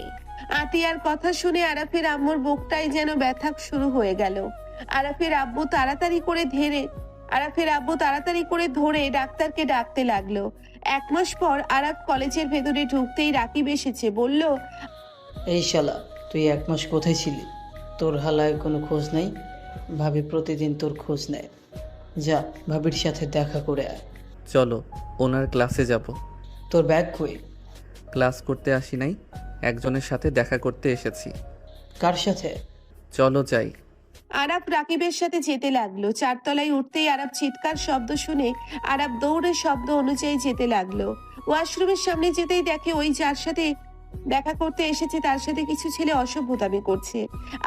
আতিয়ার কথা শুনে আরাফের আম্মুর বুকটাই যেন ব্যথা শুরু হয়ে গেল। আরাফের আব্বু তাড়াতাড়ি করে ধরে ডাক্তারকে ডাকতে লাগলো। 1 মাস পর আরাফ কলেজের ভেতরে ঢুকতেই রাকিব এসেছে, বলল, এই শালা, তুই 1 মাস কোথায় ছিলি? তোর হালায় কোনো খোঁজ নেই? ভাবি প্রতিদিন তোর খোঁজ নেয়। যা, ভাবির সাথে দেখা করে আয়। চলো, ওনার ক্লাসে যাব। তোর ব্যাগ কই? ক্লাস করতে আসি নাই, একজনের সাথে দেখা করতে এসেছি। কার সাথে? চলো যাই। আরাফ রাকিবের সাথে যেতে লাগলো। 4 তলায় উঠতেই আরাফ চিৎকার শব্দ শুনে আরাফ দৌড়ে শব্দ অনুযায়ী যেতে লাগলো। ওয়াশরুমের সামনে যেতেই দেখে ওই যার সাথে দেখা করতে এসেছে তার সাথে কিছু ছেলে অসভ্যতামি করছে।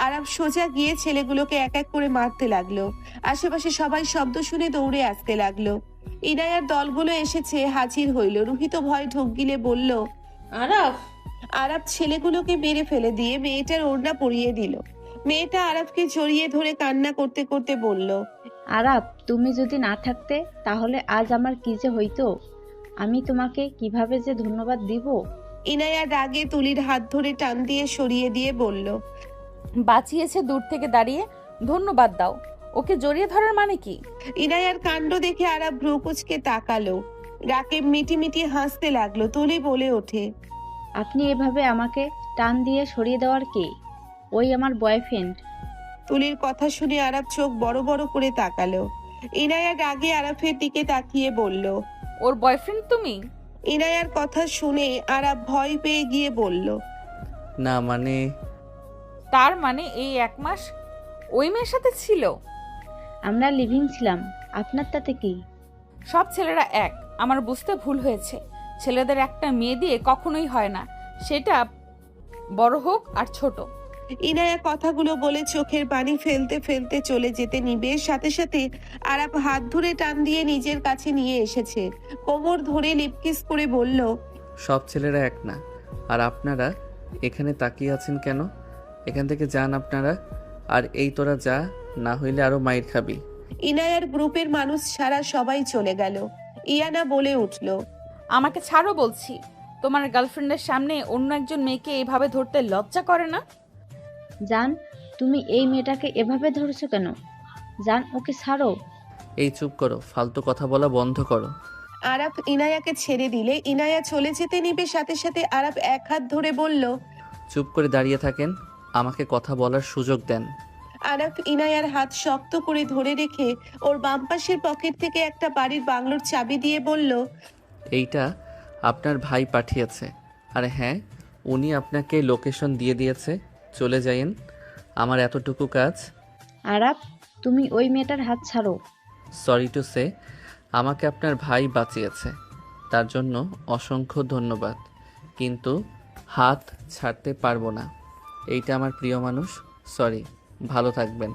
আরাফ সোজা গিয়ে ছেলেগুলোকে এক এক করে মারতে লাগলো। আশেপাশে সবাই শব্দ শুনে দৌড়ে আসতে লাগলো। ইনায়ার দলগুলো এসেছে, হাজির হইল। রুহিত ভয় ঢোক গিলে বলল, আরাফ, আরাফ ছেলেগুলোকে মেরে ফেলে দিয়ে মেয়েটার ওড়না পরিয়ে দিল। মেয়েটা আরাফকে জড়িয়ে ধরে কান্না করতে করতে বলল, আরাফ, তুমি যদি না থাকতে তাহলে আজ আমার কি যে হইতো? আমি তোমাকে কিভাবে যে ধন্যবাদ দিব। ইনায়া রাগে তুলির হাত ধরে টান দিয়ে সরিয়ে দিয়ে বলল, বাঁচিয়েছে দূর থেকে দাঁড়িয়ে, ধন্যবাদ দাও। ওকে জড়িয়ে ধরার মানে কি? ইনায়ার কাণ্ড দেখে আরাফ ভ্রু কুঁচকে তাকালো। রাকিব মিটি হাসতে লাগলো। তুলি বলে ওঠে, আপনি এভাবে আমাকে টান দিয়ে সরিয়ে দেওয়ার কে? ওই আমার বয়ফ্রেন্ড। তুলির কথা শুনে আরাফ চোখ বড় বড় করে তাকালো। ইনায়া রাগে আরাফের দিকে তাকিয়ে বলল, ওর বয়ফ্রেন্ড তুমি? ইনায়ার কথা শুনে আরাফ ভয় পেয়ে গিয়ে বলল, না মানে। তার মানে এই 1 মাস ওই মেয়ের সাথে ছিল? আমরা লিভিং ছিলাম, আপনার তাতে কি? সব ছেলেরা এক, আমার বুঝতে ভুল হয়েছে। ছেলেদের একটা মেয়ে দিয়ে কখনোই হয় না, সেটা বড় হোক আর ছোট। ইনায়া কথাগুলো বলে চোখের পানি ফেলতে ফেলতে চলে যেতে নিবে, সাথে সাথে আরাফ হাত ধরে টান দিয়ে নিজের কাছে নিয়ে এসেছে। কোমর ধরে লিপকিস করে বলল, সব ছেলেরা এক না। আর আপনারা এখানে তাকিয়ে আছেন কেন? এখান থেকে যান আপনারা। আর এই তোরা যা, না হইলে আরো মাইর খাবি। ইনায়ার গ্রুপের মানুষ ছাড়া সবাই চলে গেল। ইয়ানা বলে উঠল, আমাকে ছাড়ো বলছি। তোমার গার্লফ্রেন্ডের সামনে অন্য একজন মেয়েকে এভাবে ধরতে লজ্জা করে না? জান, তুমি এই মেয়েটাকে এভাবে ধরছো কেন? জান, ওকে ছাড়ো। এই চুপ করো, ফালতু কথা বলা বন্ধ করো। আরাফ ইনায়াকে ছেড়ে দিলে ইনায়া চলে যেতে নিবে, সাথে সাথে আরাফ এক হাত ধরে বলল, চুপ করে দাঁড়িয়ে থাকেন, আমাকে কথা বলার সুযোগ দেন। আরাফ ইনায়ার হাত শক্ত করে ধরে রেখে ওর বাম পাশের পকেট থেকে একটা বাড়ির বাংলোর চাবি দিয়ে বলল, এইটা আপনার ভাই পাঠিয়েছে। আর হ্যাঁ, উনি আপনাকে লোকেশন দিয়ে দিয়েছে, চলে যাইন। আমার এতটুকু কাজ। আরাফ, তুমি ওই মেয়েটার হাত ছাড়ো। সরি টু সে, আমাকে আপনার ভাই বাঁচিয়েছে, তার জন্য অসংখ্য ধন্যবাদ, কিন্তু হাত ছাড়তে পারবো না। এইটা আমার প্রিয় মানুষ। সরি, ভালো থাকবেন।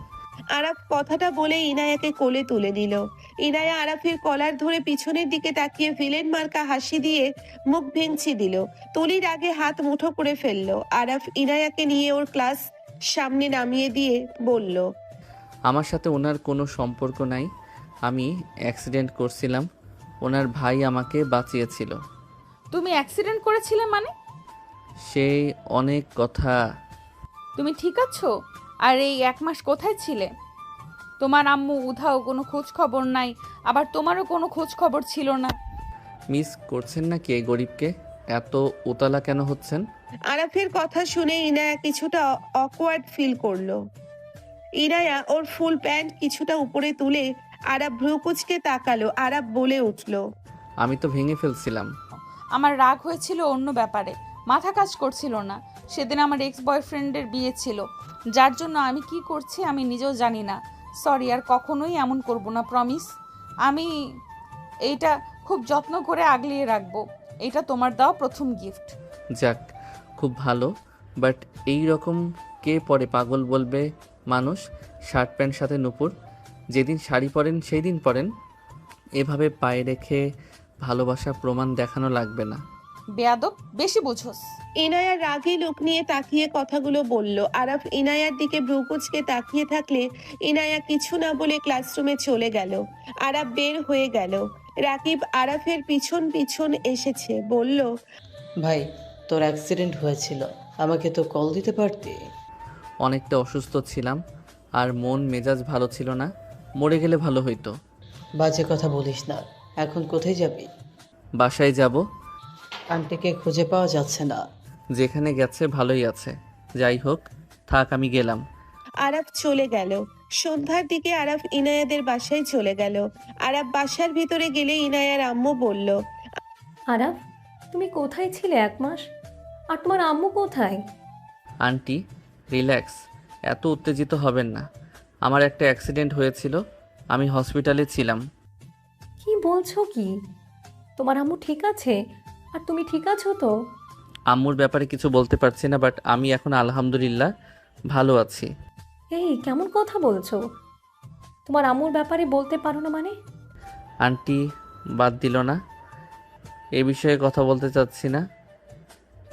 আরাফ কথাটা বলে ইনায়াকে কোলে তুলে নিল। ইনায়া আরাফের কলার ধরে পিছনের দিকে তাকিয়ে ভিলেন মার্কা হাসি দিয়ে মুখ ভেঙচি দিল। তুলির আগে হাত মুঠো করে ফেললো। আরাফ ইনায়াকে নিয়ে ওর ক্লাস সামনে নামিয়ে দিয়ে বলল, আমার সাথে ওনার কোনো সম্পর্ক নাই। আমি অ্যাক্সিডেন্ট করছিলাম, ওনার ভাই আমাকে বাঁচিয়েছিল। তুমি অ্যাক্সিডেন্ট করেছিলে মানে? সেই অনেক কথা। তুমি ঠিক আছো? আর এই 1 মাস কোথায় ছিলে? তোমার আম্মু উধাও, কোনো খোঁজ খবর নাই, আবার তোমারও কোনো খোঁজ খবর ছিল না। মিস করছেন নাকি এই গরিবকে? এত উতলা কেন হচ্ছেন? আরাফের কথা শুনে ইনায়া কিছুটা অকওয়ার্ড ফিল করলো। ইনায়া ওর ফুল প্যান্ট কিছুটা উপরে তুলে আরাফ ভ্রুকুচকে তাকালো। আরাফ বলে উঠল, আমি তো ভেঙে ফেলছিলাম। আমার রাগ হয়েছিল অন্য ব্যাপারে, মাথা কাজ করছিল না। সেদিন আমার এক্স বয়ফ্রেন্ডের বিয়ে ছিল, যার জন্য আমি কি করছি আমি নিজেও জানি না। সরি, আর কখনোই এমন করব না, প্রমিস। আমি এইটা খুব যত্ন করে আগলিয়ে রাখবো। এটা তোমার দেওয়া প্রথম গিফট। যাক, খুব ভালো। বাট এই রকম কে পরে? পাগল বলবে মানুষ। শার্ট প্যান্ট সাথে নুপুর। যেদিন শাড়ি পরেন সেই দিন পরেন। এভাবে পায়ে রেখে ভালোবাসা প্রমাণ দেখানো লাগবে না। বেয়াদব, বেশি বুঝোস। ইনায়া রাগী লোক নিয়ে তাকিয়ে কথাগুলো বলল। আরাফ ইনায়ার দিকে ভ্রুকুচকে তাকিয়ে থাকলে ইনায়া কিছু না বলে ক্লাসরুমে চলে গেল। আরাফ বের হয়ে গেল। রাকিব আরাফের পিছন পিছন এসেছে, বলল, ভাই, তোর অ্যাক্সিডেন্ট হয়েছিল, আমাকে তো কল দিতে পারতি। অনেকটা অসুস্থ ছিলাম আর মন মেজাজ ভালো ছিল না। মরে গেলে ভালো হইতো। বাজে কথা বলিস না। এখন কোথায় যাবি? বাসায় যাব। আন্টিকে খুঁজে পাওয়া যাচ্ছে না। যেখানে গেছে ভালোই আছে। যাই হোক, থাক, আমি গেলাম। আরাফ চলে গেল। সন্ধ্যার দিকে আরাফ ইনায়াদের বাসায় চলে গেল। আরাফ বাসার ভিতরে গেলে ইনায়ার আম্মু বলল, আরাফ, তুমি কোথায় ছিলে 1 মাস? আর তোমার আম্মু কোথায়? আন্টি, রিল্যাক্স, এত উত্তেজিত হবেন না। আমার একটা অ্যাক্সিডেন্ট হয়েছিল, আমি হসপিটালে ছিলাম। কি বলছো কি? তোমার আম্মু ঠিক আছে? আর তুমি ঠিক আছো তো? আম্মুর ব্যাপারে কিছু বলতে পারছি না, বাট আমি এখন আলহামদুলিল্লাহ ভালো আছি। এই কেমন কথা বলছো? তোমার আম্মুর ব্যাপারে বলতে পারো না মানে? আন্টি বাদ দিল না, এ বিষয়ে কথা বলতে চাচ্ছি না।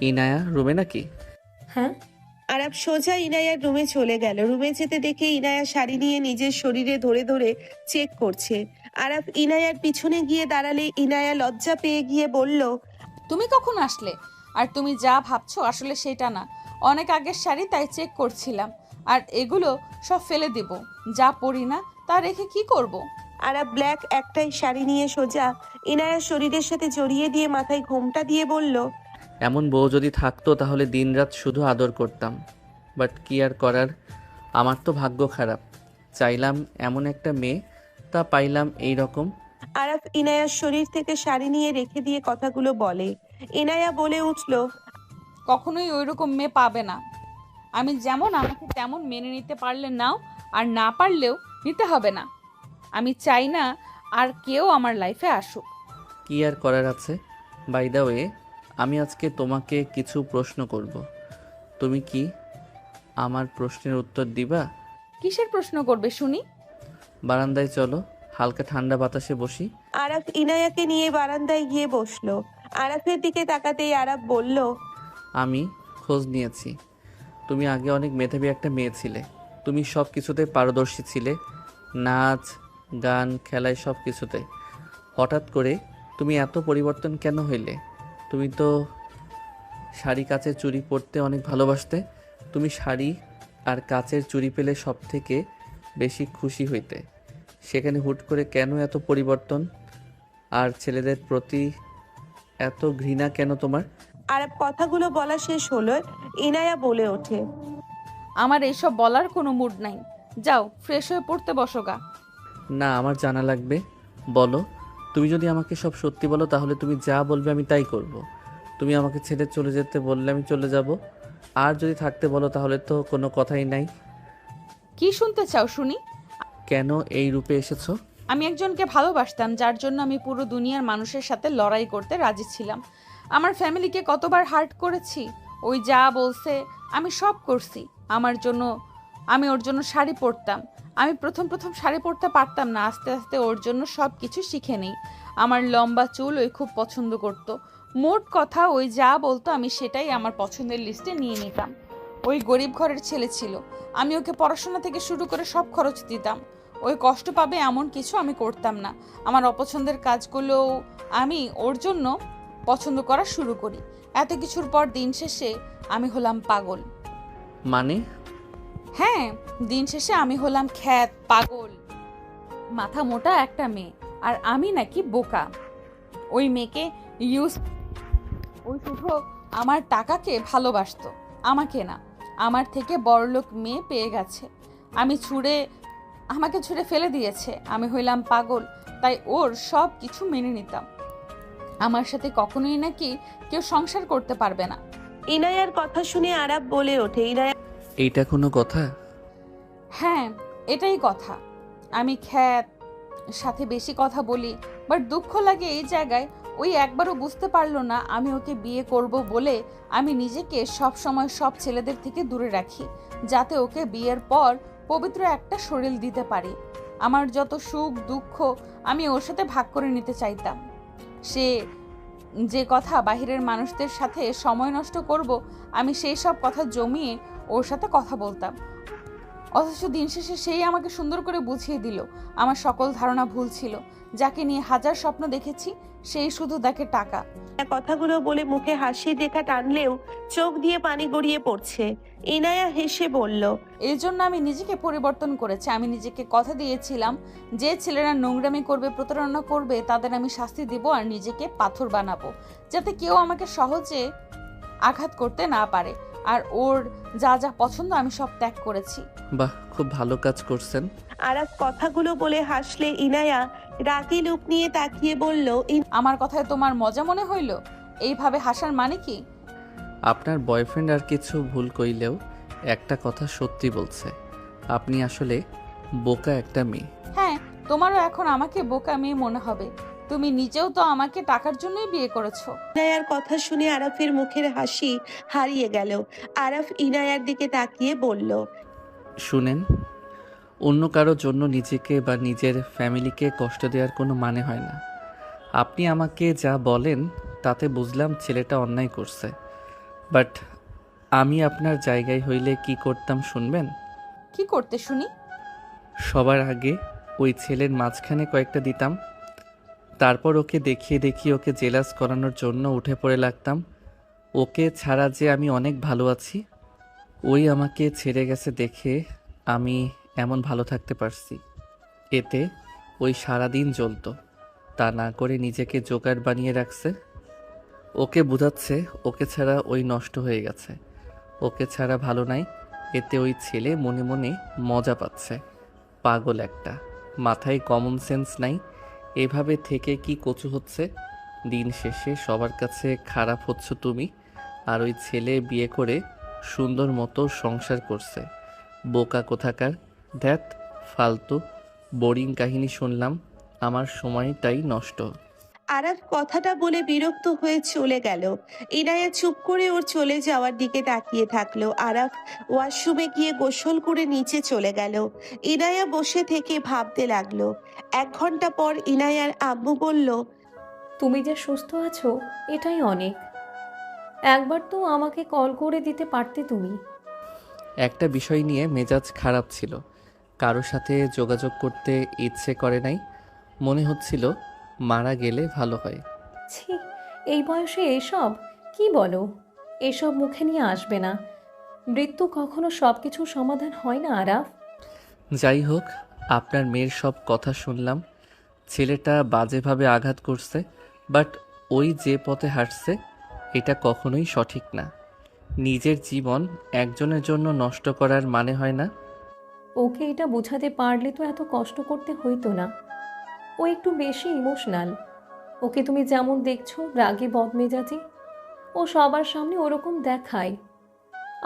ইনায়া রুমে নাকি? হ্যাঁ। আরাফ সোজা ইনায়ার রুমে চলে গেল। রুমে যেতে দেখে ইনায়া শাড়ি নিয়ে নিজের শরীরে ধরে ধরে চেক করছে। আরাফ ইনায়ার পিছনে গিয়ে দাঁড়ালে ইনায়া লজ্জা পেয়ে গিয়ে বলল, তুমি কখন আসলে? আর তুমি যা ভাবছো আসলে সেটা না। অনেক আগের শাড়ি, তাই চেক করছিলাম। আর এগুলো সব ফেলে দেব, যা পরি না তা রেখে কি করব। আরাফ ব্ল্যাক একটাই শাড়ি নিয়ে সোজা ইনায়ার শরীরের সাথে জড়িয়ে দিয়ে মাথায় ঘোমটা দিয়ে বলল, এমন বউ যদি থাকতো তাহলে দিনরাত শুধু আদর করতাম। বাট কি আর করার, আমার তো ভাগ্য খারাপ। চাইলাম এমন একটা মেয়ে, তা পাইলাম এই রকম। আরাফ ইনায়ার শরীর থেকে শাড়ি নিয়ে রেখে দিয়ে কথাগুলো বলে। ইনায়া বলে উঠল, কখনোই ওইরকম মেয়ে পাবে না। আমি যেমন, আমাকে তেমন মেনে নিতে পারলে নাও, আর না পারলেও নিতে হবে না। আমি চাই না আর কেউ আমার লাইফে আসুক। কি আর করার আছে। বাই দ্য ওয়ে, আমি আজকে তোমাকে কিছু প্রশ্ন করব। তুমি কি আমার প্রশ্নের উত্তর দিবা? কিসের প্রশ্ন করবে শুনি? বারান্দায় চলো, হালকা ঠান্ডা বাতাসে বসি। আরাফ ইনায়াকে নিয়ে বারান্দায় গিয়ে বসলো। আরাফের দিকে তাকাতেই আরাফ বলল, আমি খোঁজ নিয়েছি। তুমি আগে অনেক মেধাবী একটা মেয়ে ছিলে। তুমি সব কিছুতে পারদর্শী ছিলে, নাচ, গান, খেলায়, সব কিছুতে। হঠাৎ করে তুমি এত পরিবর্তন কেন হইলে? তুমি তো শাড়ি কাচের চুড়ি পরতে অনেক ভালোবাসতে। তুমি শাড়ি আর কাচের চুড়ি পেলে সব থেকে বেশি খুশি হইতে। সেখানে হুট করে কেন এত পরিবর্তন? আর ছেলেদের প্রতি এত ঘৃণা কেন তোমার? আরাফ কথাগুলো বলা শেষ হলো, ইনায়া বলে ওঠে, আমার এইসব বলার কোনো মুড নাই। যাও ফ্রেশ হয়ে পড়তে বসো গা। না, আমার জানা লাগবে। বলো, তুমি যদি আমাকে সব সত্যি বলো তাহলে তুমি যা বলবে আমি তাই করব। তুমি আমাকে ছেড়ে চলে যেতে বললে আমি চলে যাব। আর যদি থাকতে বলো তাহলে তো কোনো কথাই নাই। কি শুনতে চাও শুনি? কেন এই রূপে এসেছো? আমি একজনকে ভালোবাসতাম, যার জন্য আমি পুরো দুনিয়ার মানুষের সাথে লড়াই করতে রাজি ছিলাম। আমার ফ্যামিলিকে কতবার হার্ট করেছি। ওই যা বলছে আমি সব করছি। আমার জন্য, আমি ওর জন্য শাড়ি পরতাম, আমি প্রথম প্রথম শাড়ি পরতে পারতাম না, আস্তে আস্তে ওর জন্য সব কিছু শিখে নেই। আমার লম্বা চুল ওই খুব পছন্দ করত। মোট কথা ওই যা বলতো আমি সেটাই আমার পছন্দের লিস্টে নিয়ে নিতাম। ওই গরিব ঘরের ছেলে ছিল, আমি ওকে পড়াশোনা থেকে শুরু করে সব খরচ দিতাম। ওই কষ্ট পাবে এমন কিছু আমি করতাম না। আমার অপছন্দের কাজগুলো আমি ওর জন্য পছন্দ করা শুরু করি। এত কিছুর পর দিন শেষে আমি হলাম পাগল। মানে? হ্যাঁ, দিন শেষে আমি হলাম খ্যাত পাগল, মাথা মোটা একটা মেয়ে। আর আমি নাকি বোকা। ওই মেয়েকে ওই শুধু আমার টাকাকে ভালোবাসতো, আমাকে না। আমার থেকে বড়লোক মেয়ে পেয়ে গেছে, আমাকে ছুঁড়ে ফেলে দিয়েছে। আমি হইলাম পাগল, তাই ওর সব কিছু মেনে নিতাম। আমার সাথে কখনোই নাকি কেউ সংসার করতে পারবে না। ইনায়ার কথা শুনে আরাব বলে ওঠে, ইনায়া এইটা কোনো কথা? হ্যাঁ, এটাই কথা। আমি খ্যাত সাথে বেশি কথা বলি, বাট দুঃখ লাগে এই জায়গায় ওই একবারও বুঝতে পারলো না আমি ওকে বিয়ে করব বলে আমি নিজেকে সব সময় সব ছেলেদের থেকে দূরে রাখি, যাতে ওকে বিয়ের পর পবিত্র একটা শরীর দিতে পারি। আমার যত সুখ দুঃখ আমি ওর সাথে ভাগ করে নিতে চাইতাম। সে যে কথা বাহিরের মানুষদের সাথে সময় নষ্ট করব, আমি সেই সব কথা জমিয়ে ওর সাথে কথা বলতাম। অথচ দিন শেষে সেই আমাকে সুন্দর করে বুঝিয়ে দিল আমার সকল ধারণা ভুল ছিল। যাকে নিয়ে হাজার স্বপ্ন দেখেছি সেই শুধু দেখে টাকা। কথাগুলো বলে মুখে হাসির রেখা টানলেও চোখ দিয়ে পানি গড়িয়ে পড়ছে। ইনায়া হেসে বলল, এই জন্য আমি নিজেকে পরিবর্তন করেছি। আমি নিজেকে কথা দিয়েছিলাম যে ছেলেরা নোংরামি করবে, প্রতারণা করবে, তাদের আমি শাস্তি দিব আর নিজেকে পাথর বানাবো, যাতে কেউ আমাকে সহজে আঘাত করতে না পারে। আর ওর যা যা পছন্দ আমি সব ত্যাগ করেছি। বাহ, খুব ভালো কাজ করছেন। আরাব কথাগুলো বলে হাসলে ইনায়া রাগী লুক নিয়ে তাকিয়ে বলল, আমার কথায় তোমার মজা মনে হইল? এইভাবে হাসার মানে কি? আপনার বয়ফ্রেন্ড আর কিছু ভুল কইলেও একটা কথা সত্যি বলছে, আপনি আসলে বোকা একটা মেয়ে। হ্যাঁ, তোমারও এখন আমাকে বোকা মেয়ে মনে হবে। তুমি নিজেও তো আমাকে টাকার জন্যই বিয়ে করেছো। ইনায়ার কথা শুনে আরাফের মুখের হাসি হারিয়ে গেল। আরাফ ইনায়ার দিকে তাকিয়ে বলল, শুনেন, অন্য কারোর জন্য নিজেকে বা নিজের ফ্যামিলিকে কষ্ট দেওয়ার কোনো মানে হয় না। আপনি আমাকে যা বলেন তাতে বুঝলাম ছেলেটা অন্যায় করছে, বাট আমি আপনার জায়গায় হইলে কি করতাম শুনবেন? কি করতে শুনি? সবার আগে ওই ছেলের মাঝখানে কয়েকটা দিতাম, তারপর ওকে দেখিয়ে দেখিয়ে ওকে জেলাস করানোর জন্য উঠে পড়ে লাগতাম। ওকে ছাড়া যে আমি অনেক ভালো আছি, ওই আমাকে ছেড়ে গেছে দেখে আমি এমন ভালো থাকতে পারছি। এতে ওই সারাদিন জ্বলতো, তা না করে নিজেকে জোগাড় বানিয়ে রাখছে। ওকে বুঝাচ্ছে ওকে ছাড়া ওই নষ্ট হয়ে গেছে, ওকে ছাড়া ভালো নাই। এতে ওই ছেলে মনে মনে মজা পাচ্ছে। পাগল একটা, মাথায় কমন সেন্স নাই। এভাবে থেকে কি কচু হচ্ছে। দিন শেষে সবার কাছে খারাপ হচ্ছ তুমি। আর ওই ছেলে বিয়ে করে সুন্দর মতো সংসার করছে। বোকা কোথাকার। ধ্যাত, ফালতু বোরিং কাহিনী শুনলাম, আমার সময়টাই নষ্ট। আরাফ কথাটা বলে বিরক্ত হয়ে চলে গেল। ইনায়া চুপ করে ওর চলে যাওয়ার দিকে তাকিয়ে থাকলো। আরাফ ওয়াশরুমে গিয়ে গোসল করে নিচে চলে গেল। ইনায়া বসে থেকে ভাবতে লাগলো। 1 ঘন্টা পর ইনায়ার আব্বু বলল, তুমি যে সুস্থ আছো এটাই অনেক। একবার তো আমাকে কল করে দিতে পারতে তুমি। একটা বিষয় নিয়ে মেজাজ খারাপ ছিল, কারো সাথে যোগাযোগ করতে ইচ্ছে করে নাই। মনে হচ্ছিল মারা গেলে ভালো হয়। ছি, এই বয়সে এসব কি বলো? এসব মুখে নিয়ে আসবে না। মৃত্যু কখনো সব কিছুর সমাধান হয় না আরাফ। যাই হোক, আপনার মেয়ের সব কথা শুনলাম। ছেলেটা বাজেভাবে আঘাত করছে, বাট ওই যে পথে হাঁটছে এটা কখনোই সঠিক না। নিজের জীবন একজনের জন্য নষ্ট করার মানে হয় না। ওকে এটা বোঝাতে পারলে তো এত কষ্ট করতে হইতো না। ও একটু বেশি ইমোশনাল। ওকে তুমি যেমন দেখছো রাগে বদমেজাজি, ও সবার সামনে ওরকম দেখায়।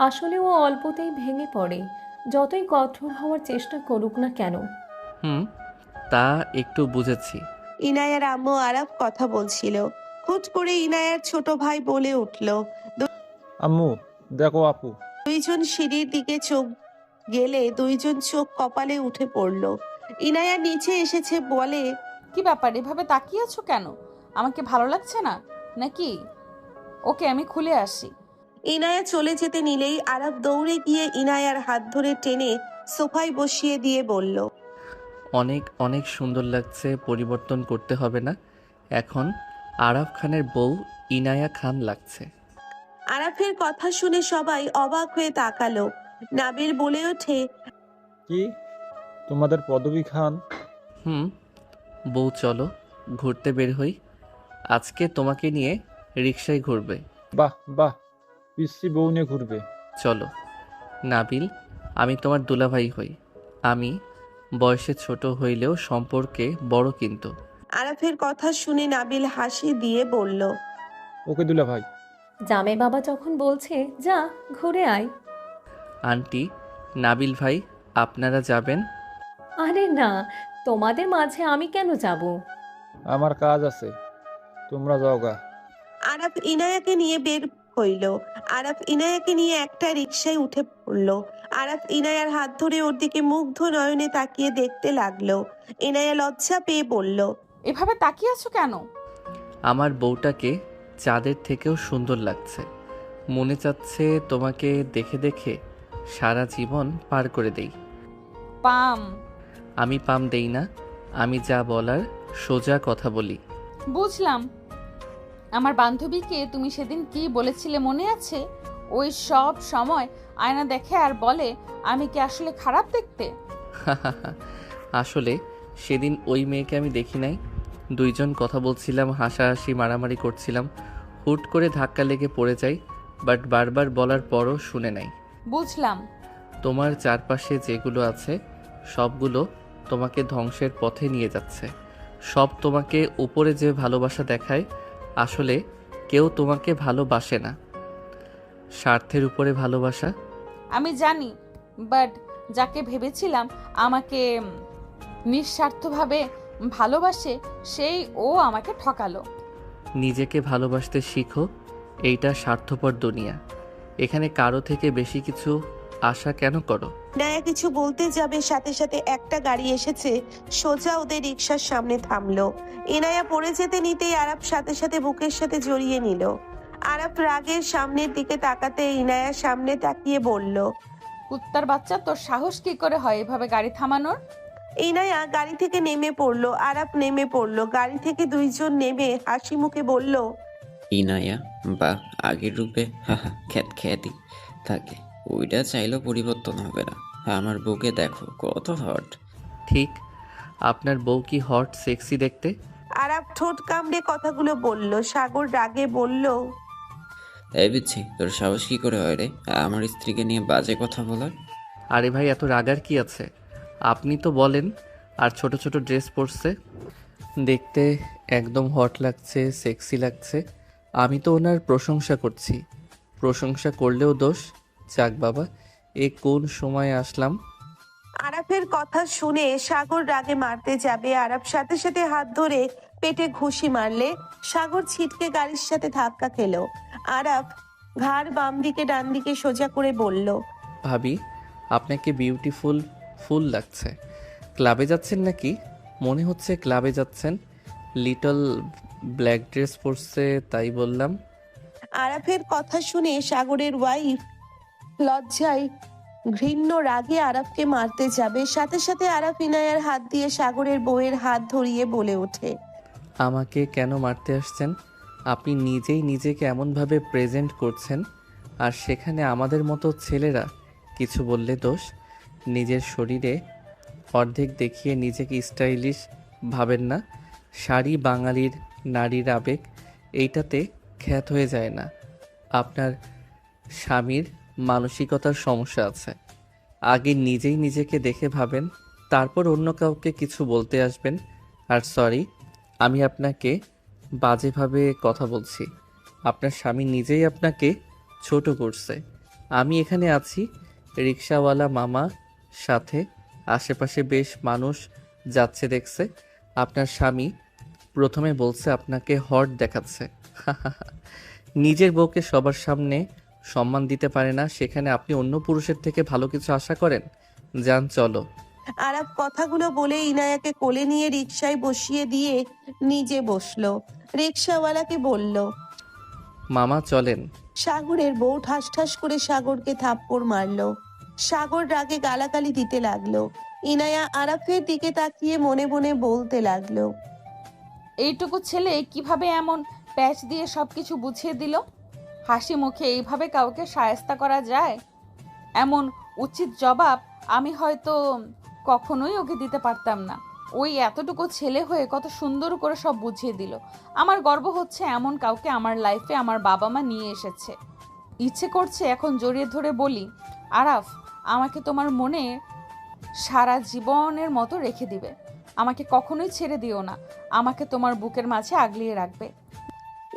আসলে ও অল্পতেই ভেঙে পড়ে, যতই কঠোর হওয়ার চেষ্টা করুক না কেন। তা একটু বুঝেছি। ইনায়ার আম্মু আরাফ কথা বলছিল। হুট করে ইনায়ার ছোট ভাই বলে উঠল, আম্মু দেখো আপু। দুইজন সিঁড়ির দিকে চোখ গেলে দুইজন চোখ কপালে উঠে পড়ল। ইনায়া নিচে এসেছে বলে, কি ব্যাপার এভাবে তাকিয়ে আছো কেন? আমাকে ভালো লাগছে না নাকি? ওকে আমি খুলে আসি। ইনায়া চলে যেতে নিলেই আরাফ দৌড়ে গিয়ে ইনায়ার হাত ধরে টেনে সোফায় বসিয়ে দিয়ে বলল, অনেক অনেক সুন্দর লাগছে, পরিবর্তন করতে হবে না। এখন আরাফ খানের বউ ইনায়া খান লাগছে। আরাফের কথা শুনে সবাই অবাক হয়ে তাকালো। নাবিল বলে ওঠে, কি তোমাদের পদবী খান? হুম। বউ চলো ঘুরতে বের হই, আজকে তোমাকে নিয়ে রিকশায় ঘুরবে। বাহ বাহ, পিসি বউ নিয়ে ঘুরবে? চলো। নাবিল, আমি তোমার দুলাভাই হই। আমি বয়সে ছোট হইলেও সম্পর্কে বড় কিন্তু। আরাফের কথা শুনে নাবিল হাসি দিয়ে বলল, ওকে দুলা ভাই। জামে বাবা যখন বলছে যা ঘুরে আয়। আন্টি, নাবিল ভাই আপনারা যাবেন? আরে না, তোমাদের মাঝে আমি কেন যাব? আমার কাজ আছে, তোমরা যাও গা। আরাফ ইনায়াকে নিয়ে বের হইল। আরাফ ইনায়াকে নিয়ে একটা রিকশায় উঠে পড়ল। আরাফ ইনায়ার হাত ধরে ওর দিকে মুগ্ধ নয়নে তাকিয়ে দেখতে লাগলো। ইনায়া লজ্জা পেয়ে বলল, এভাবে তাকিয়ে আছো কেন? আমার বউটাকে চাঁদের থেকেও সুন্দর লাগছে। মনে চাচ্ছে তোমাকে দেখে দেখে সারা জীবন পার করে দেই। পাম। আমি পাম দেই না, আমি যা বলার সোজা কথা বলি। বুঝলাম। আমার বান্ধবীকে তুমি সেদিন কি বলেছিলে মনে আছে? ওই সব সময় আয়না দেখে আর বলে আমি কি আসলে খারাপ দেখতে? আসলে সেদিন ওই মেয়েকে আমি দেখি নাই। দুইজন কথা বলছিলাম, হাসাহাসি মারামারি করছিলাম, হুট করে ধাক্কা লেগে পড়ে যাই, বাট বারবার বলার পরও শুনে নাই। বুঝলাম। তোমার চারপাশে যেগুলো আছে সবগুলো তোমাকে ধ্বংসের পথে নিয়ে যাচ্ছে। সব তোমাকে উপরে যে ভালোবাসা দেখায়, আসলে কেউ তোমাকে ভালোবাসে না, স্বার্থের উপরে ভালোবাসা। আমি জানি, বাট যাকে ভেবেছিলাম আমাকে নিঃস্বার্থভাবে ভালোবাসে সেই ও আমাকে ঠকালো। নিজেকে ভালোবাসতে শিখো, এইটা স্বার্থপর দুনিয়া। এখানে কারো থেকে বেশি কিছু আশা কেন করো? ইনায়া কিছু বলতে যাবে, সাথে সাথে একটা গাড়ি এসেছে সোজা ওদের রিকশার সামনে থামলো। ইনায়া পড়ে যেতে নিতেই আরাফ সাথে সাথে বুকের সাথে জড়িয়ে নিল। আরাফ রাগের সামনের দিকে তাকাতে ইনায়া সামনে তাকিয়ে বলল, কুত্তার বাচ্চা, তোর সাহস কি করে হয় এভাবে গাড়ি থামানোর? ইনায়া গাড়ি থেকে নেমে পড়লো। আরাফ নেমে পড়লো। গাড়ি থেকে দুইজন নেমে হাসি মুখে বলল, ইনায়া বা আগের রূপে খ্যাত খ্যাতি থাকে, ওইটা চাইলেও পরিবর্তন হবে না। আমার বউকে দেখো কত হট। ঠিক, আপনার বউ কি হট সেক্সি দেখতে? আরাফ ঠোঁট কামড়ে কথাগুলো বলল। সাগর রাগে বলল, এই বিচ্ছি, তোর সাহস কি করে হয় রে আমার স্ত্রীকে নিয়ে বাজে কথা বলার? আরে ভাই, এত রাগার কি আছে? আপনি তো বলেন। আর ছোট ছোট ড্রেস পরছে, দেখতে একদম হট লাগছে, সেক্সি লাগছে। আমি তো ওনার প্রশংসা করছি। প্রশংসা করলেও দোষ? যাক বাবা, এ কোন সময় আসলাম। আরাফের কথা শুনে সাগর রাগে মারতে যাবে। আরাফ সাথে সাথে হাত ধরে পেটে ঘুষি মারলে সাগর ছিটকে গাড়ির সাথে ধাক্কা খেলো। আরাফ ঘাড় বাম দিকে ডান দিকে সোজা করে বলল, ভাবি, আপনাকে বিউটিফুল ফুল লাগছে। ক্লাবে যাচ্ছেন নাকি? মনে হচ্ছে ক্লাবে যাচ্ছেন। লিটল ব্ল্যাক ড্রেস পরছে তাই বললাম। আরাফের কথা শুনে সাগরের ওয়াইফ লজ্জায় ঘৃণ্য রাগে আরাফকে মারতে যাবে। সাথে সাথে আরাফ ইনায়ার হাত দিয়ে সাগরের বউয়ের হাত ধরিয়ে বলে ওঠে, আমাকে কেন মারতে আসছেন? আপনি নিজেই নিজেকে এমনভাবে প্রেজেন্ট করছেন, আর সেখানে আমাদের মতো ছেলেরা কিছু বললে দোষ। নিজের শরীরে অর্ধেক দেখিয়ে নিজেকে স্টাইলিশ ভাবেন না। শাড়ি বাঙালির নারীর আবেগ, এইটাতে খ্যাত হয়ে যায় না। আপনার স্বামীর মানসিকতার সমস্যা আছে। আগে নিজেই নিজেকে দেখে ভাবেন, তারপর অন্য কাউকে কিছু বলতে আসবেন। আর সরি, আমি আপনাকে বাজেভাবে কথা বলছি। আপনার স্বামী নিজেই আপনাকে ছোট করছে। আমি এখানে আছি রিক্সাওয়ালা মামা সাথে, আশেপাশে বেশ মানুষ যাচ্ছে দেখছে। আপনার স্বামী প্রথমে বলছে আপনাকে হট দেখাচ্ছে। নিজের বউকে সবার সামনে সম্মান দিতে পারে না, সেখানে আপনি অন্য পুরুষের থেকে ভালো কিছু আশা করেন? যান, চলো। আরাফ কথাগুলো বলে ইনায়াকে কোলে নিয়ে রিকশায় বসিয়ে দিয়ে নিজে বসলো। রিকশাওয়ালাকে বলল, মামা চলেন। সাগরের বউ ঠাস ঠাস করে সাগরকে থাপ্পড় মারলো। সাগর রাগে গালাগালি দিতে লাগলো। ইনায়া আরাফের দিকে তাকিয়ে মনে মনে বলতে লাগলো, এইটুকু ছেলে কিভাবে এমন প্যাচ দিয়ে সবকিছু বুঝিয়ে দিল? হাসি মুখে এইভাবে কাউকে শায়েস্তা করা যায়? এমন উচিত জবাব আমি হয়তো কখনোই ওকে দিতে পারতাম না। ওই এতটুকু ছেলে হয়ে কত সুন্দর করে সব বুঝিয়ে দিল। আমার গর্ব হচ্ছে এমন কাউকে আমার লাইফে আমার বাবা মা নিয়ে এসেছে। ইচ্ছে করছে এখন জড়িয়ে ধরে বলি, আরাফ, আমাকে তোমার মনে সারা জীবনের মতো রেখে দিবে। আমাকে কখনোই ছেড়ে দিও না। আমাকে তোমার বুকের মাঝে আগলিয়ে রাখবে।